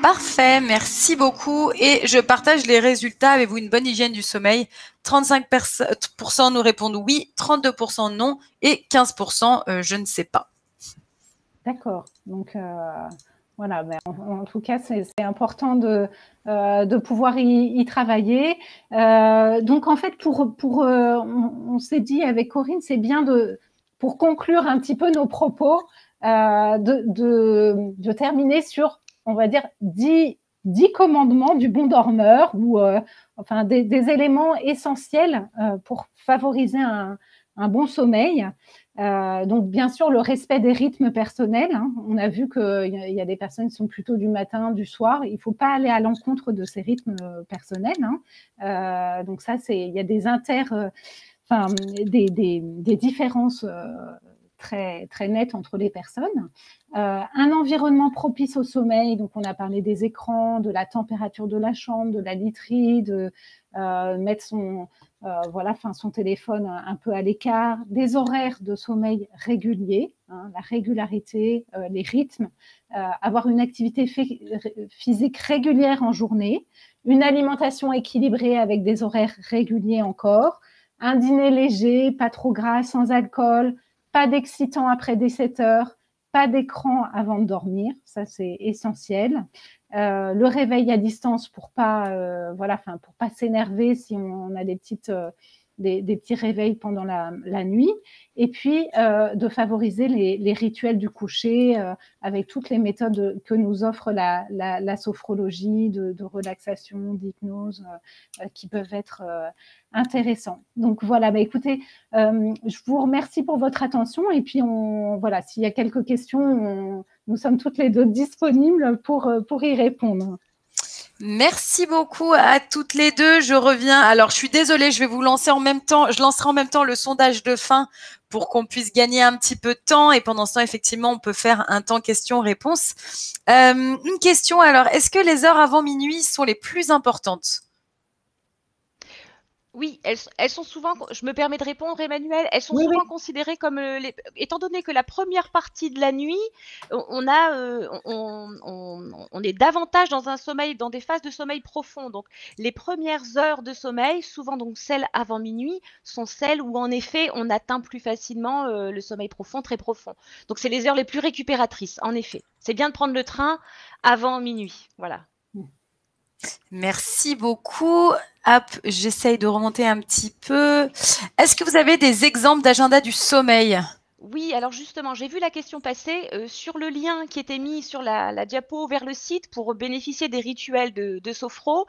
Parfait, merci beaucoup. Et je partage les résultats. Avez-vous une bonne hygiène du sommeil? 35% nous répondent oui, 32% non et 15% je ne sais pas. D'accord. Donc, voilà, en tout cas, c'est important de pouvoir y travailler. Donc, en fait, on s'est dit avec Corinne, c'est bien pour conclure un petit peu nos propos, de terminer sur, on va dire, 10 commandements du bon dormeur ou enfin des éléments essentiels pour favoriser un bon sommeil. Donc, bien sûr, le respect des rythmes personnels. On a vu qu'il y a des personnes qui sont plutôt du matin, du soir. Il ne faut pas aller à l'encontre de ces rythmes personnels. Donc, ça, il y a des différences très, très nettes entre les personnes. Un environnement propice au sommeil. Donc, on a parlé des écrans, de la température de la chambre, de la literie, de mettre son téléphone un peu à l'écart, des horaires de sommeil réguliers, la régularité, les rythmes, avoir une activité physique régulière en journée, une alimentation équilibrée avec des horaires réguliers encore, un dîner léger, pas trop gras, sans alcool, pas d'excitant après 17 heures, pas d'écran avant de dormir, ça c'est essentiel. Le réveil à distance pour pas s'énerver si on a des petits réveils pendant la nuit, et puis de favoriser les rituels du coucher avec toutes les méthodes que nous offre la sophrologie de relaxation, d'hypnose qui peuvent être intéressants. Donc voilà, écoutez, je vous remercie pour votre attention, et puis s'il y a quelques questions, nous sommes toutes les deux disponibles pour y répondre. Merci beaucoup à toutes les deux. Je reviens. Alors, je suis désolée, je vais vous lancer en même temps. Je lancerai en même temps le sondage de fin pour qu'on puisse gagner un petit peu de temps. Et pendant ce temps, effectivement, on peut faire un temps questions-réponses. Une question, alors, est-ce que les heures avant minuit sont les plus importantes? Oui, elles sont souvent, je me permets de répondre, Emmanuel, elles sont Oui, oui. souvent considérées comme, étant donné que la première partie de la nuit, on a, on est davantage dans un sommeil, dans des phases de sommeil profond. Donc, les premières heures de sommeil, souvent donc celles avant minuit, sont celles où en effet on atteint plus facilement le sommeil profond, très profond. Donc, c'est les heures les plus récupératrices, en effet. C'est bien de prendre le train avant minuit, voilà. Merci beaucoup. Hop, j'essaye de remonter un petit peu. Est-ce que vous avez des exemples d'agenda du sommeil? Oui, alors justement, j'ai vu la question passer sur le lien qui était mis sur la diapo vers le site pour bénéficier des rituels de Sophro.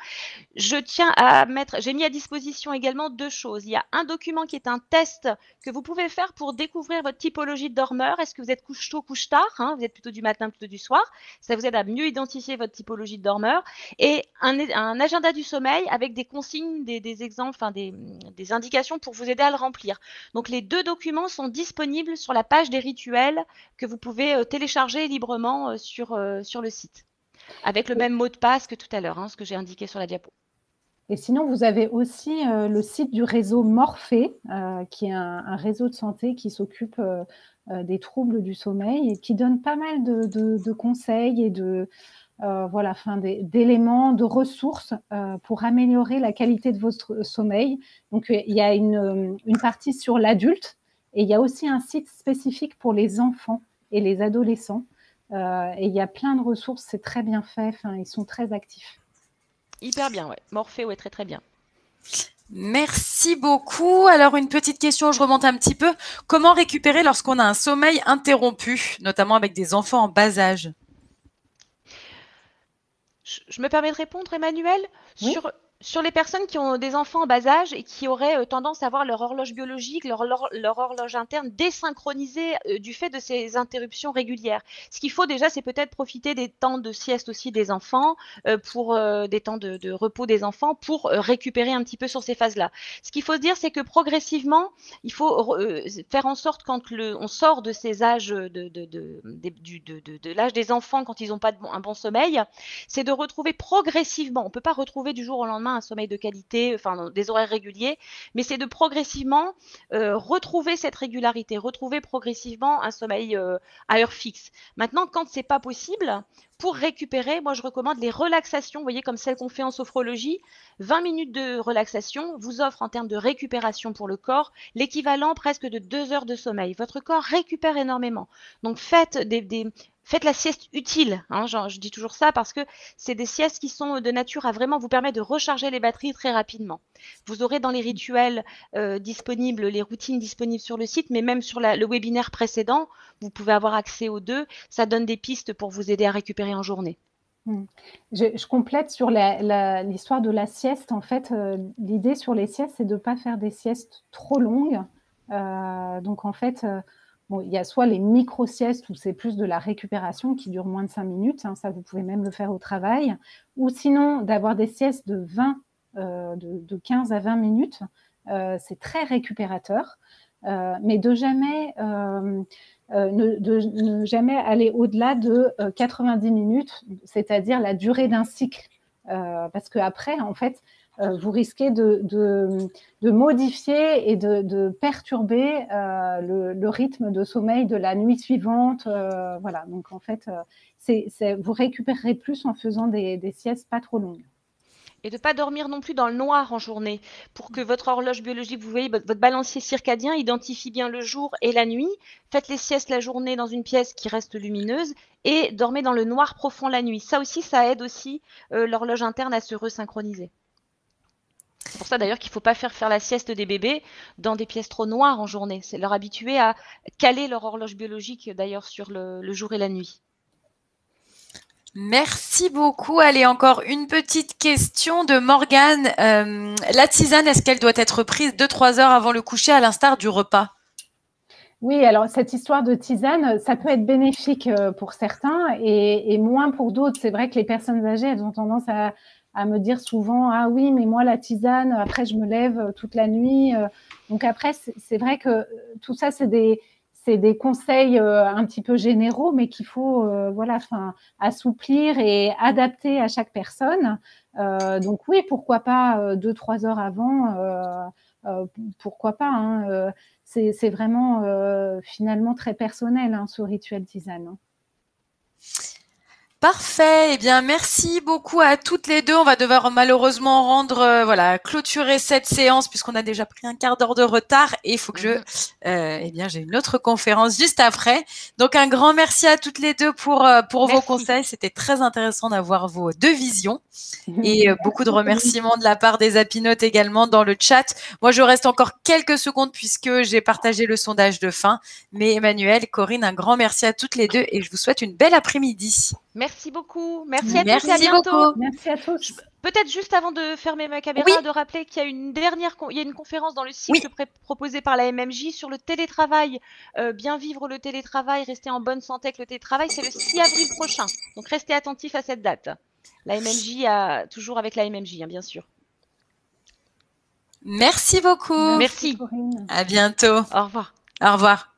Je tiens à mettre, j'ai mis à disposition également deux choses. Il y a un document qui est un test que vous pouvez faire pour découvrir votre typologie de dormeur. Est-ce que vous êtes couche tôt, couche tard, hein, vous êtes plutôt du matin, plutôt du soir. Ça vous aide à mieux identifier votre typologie de dormeur. Et un agenda du sommeil avec des consignes, des exemples, enfin des indications pour vous aider à le remplir. Donc les deux documents sont disponibles sur la page des rituels que vous pouvez télécharger librement sur le site, avec le même mot de passe que tout à l'heure, hein, ce que j'ai indiqué sur la diapo. Et sinon, vous avez aussi le site du réseau Morphée, qui est un réseau de santé qui s'occupe des troubles du sommeil et qui donne pas mal de conseils et voilà, enfin, d'éléments, de ressources pour améliorer la qualité de votre sommeil. Donc, il y a une partie sur l'adulte et il y a aussi un site spécifique pour les enfants et les adolescents. Et il y a plein de ressources, c'est très bien fait, enfin, ils sont très actifs. Hyper bien, ouais. Morphée, ouais, très très bien. Merci beaucoup. Alors, une petite question, je remonte un petit peu. Comment récupérer lorsqu'on a un sommeil interrompu, notamment avec des enfants en bas âge? Je me permets de répondre, Emmanuel, Oui. sur les personnes qui ont des enfants en bas âge et qui auraient tendance à avoir leur horloge biologique, leur horloge interne désynchronisée du fait de ces interruptions régulières. Ce qu'il faut déjà, c'est peut-être profiter des temps de sieste aussi des enfants, pour des temps de repos des enfants, pour récupérer un petit peu sur ces phases-là. Ce qu'il faut se dire, c'est que progressivement, il faut faire en sorte quand on sort de ces âges de l'âge des enfants quand ils n'ont pas un bon sommeil, c'est de retrouver progressivement, on ne peut pas retrouver du jour au lendemain un sommeil de qualité, enfin des horaires réguliers, mais c'est de progressivement retrouver cette régularité, retrouver progressivement un sommeil à heure fixe. Maintenant, quand c'est pas possible, pour récupérer, moi je recommande les relaxations, vous voyez, comme celles qu'on fait en sophrologie. 20 minutes de relaxation vous offre en termes de récupération pour le corps l'équivalent presque de 2 heures de sommeil. Votre corps récupère énormément. Donc faites la sieste utile, hein, je dis toujours ça parce que c'est des siestes qui sont de nature à vraiment vous permettre de recharger les batteries très rapidement. Vous aurez dans les rituels disponibles, les routines disponibles sur le site, mais même sur le webinaire précédent, vous pouvez avoir accès aux deux. Ça donne des pistes pour vous aider à récupérer en journée. Je complète sur l'histoire de la sieste. En fait, l'idée sur les siestes, c'est de ne pas faire des siestes trop longues. Donc, en fait, bon, il y a soit les micro-siestes où c'est plus de la récupération qui dure moins de 5 minutes. Hein, ça, vous pouvez même le faire au travail. Ou sinon, d'avoir des siestes de 15 à 20 minutes. C'est très récupérateur. Mais de ne jamais aller au-delà de 90 minutes, c'est-à-dire la durée d'un cycle. Parce qu'après, en fait, vous risquez de modifier et de perturber le rythme de sommeil de la nuit suivante. Voilà, donc en fait, vous récupérerez plus en faisant des siestes pas trop longues. Et de ne pas dormir non plus dans le noir en journée, pour que votre horloge biologique, vous voyez, votre balancier circadien identifie bien le jour et la nuit. Faites les siestes la journée dans une pièce qui reste lumineuse et dormez dans le noir profond la nuit. Ça aussi, ça aide aussi l'horloge interne à se resynchroniser. C'est pour ça d'ailleurs qu'il ne faut pas faire la sieste des bébés dans des pièces trop noires en journée. C'est leur habituer à caler leur horloge biologique d'ailleurs sur le jour et la nuit. Merci beaucoup. Allez, encore une petite question de Morgane. La tisane, est-ce qu'elle doit être prise 2-3 heures avant le coucher à l'instar du repas? Oui, alors cette histoire de tisane, ça peut être bénéfique pour certains et moins pour d'autres. C'est vrai que les personnes âgées, elles ont tendance à me dire souvent « Ah oui, mais moi, la tisane, après, je me lève toute la nuit. » Donc après, c'est vrai que tout ça, c'est c'est des conseils un petit peu généraux, mais qu'il faut voilà, assouplir et adapter à chaque personne. Donc oui, pourquoi pas 2-3 heures avant, pourquoi pas, hein, c'est vraiment finalement très personnel, hein, ce rituel tisane, hein. Parfait. Eh bien, merci beaucoup à toutes les deux. On va devoir malheureusement voilà, clôturer cette séance puisqu'on a déjà pris un quart d'heure de retard et il faut que eh bien, j'ai une autre conférence juste après. Donc, un grand merci à toutes les deux pour vos conseils. C'était très intéressant d'avoir vos deux visions et beaucoup de remerciements de la part des apinotes également dans le chat. Moi, je reste encore quelques secondes puisque j'ai partagé le sondage de fin. Mais Emmanuel, Corinne, un grand merci à toutes les deux et je vous souhaite une belle après-midi. Merci beaucoup. Merci à tous Merci et à bientôt. beaucoup. Merci à tous. Peut-être juste avant de fermer ma caméra, de rappeler qu'il y a une conférence dans le cycle proposé par la MMJ sur le télétravail. Bien vivre le télétravail, rester en bonne santé avec le télétravail, c'est le 6 avril prochain. Donc restez attentifs à cette date. La MMJ toujours avec la MMJ, hein, bien sûr. Merci beaucoup. Merci. Corinne. À bientôt. Au revoir. Au revoir.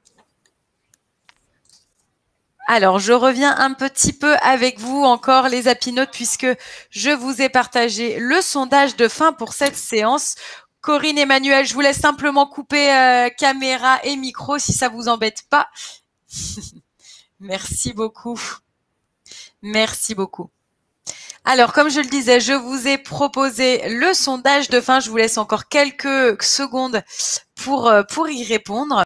Alors, je reviens un petit peu avec vous encore, les apinotes, puisque je vous ai partagé le sondage de fin pour cette séance. Corinne, Emmanuel, je vous laisse simplement couper caméra et micro si ça vous embête pas. Merci beaucoup. Merci beaucoup. Alors, comme je le disais, je vous ai proposé le sondage de fin. Je vous laisse encore quelques secondes pour y répondre.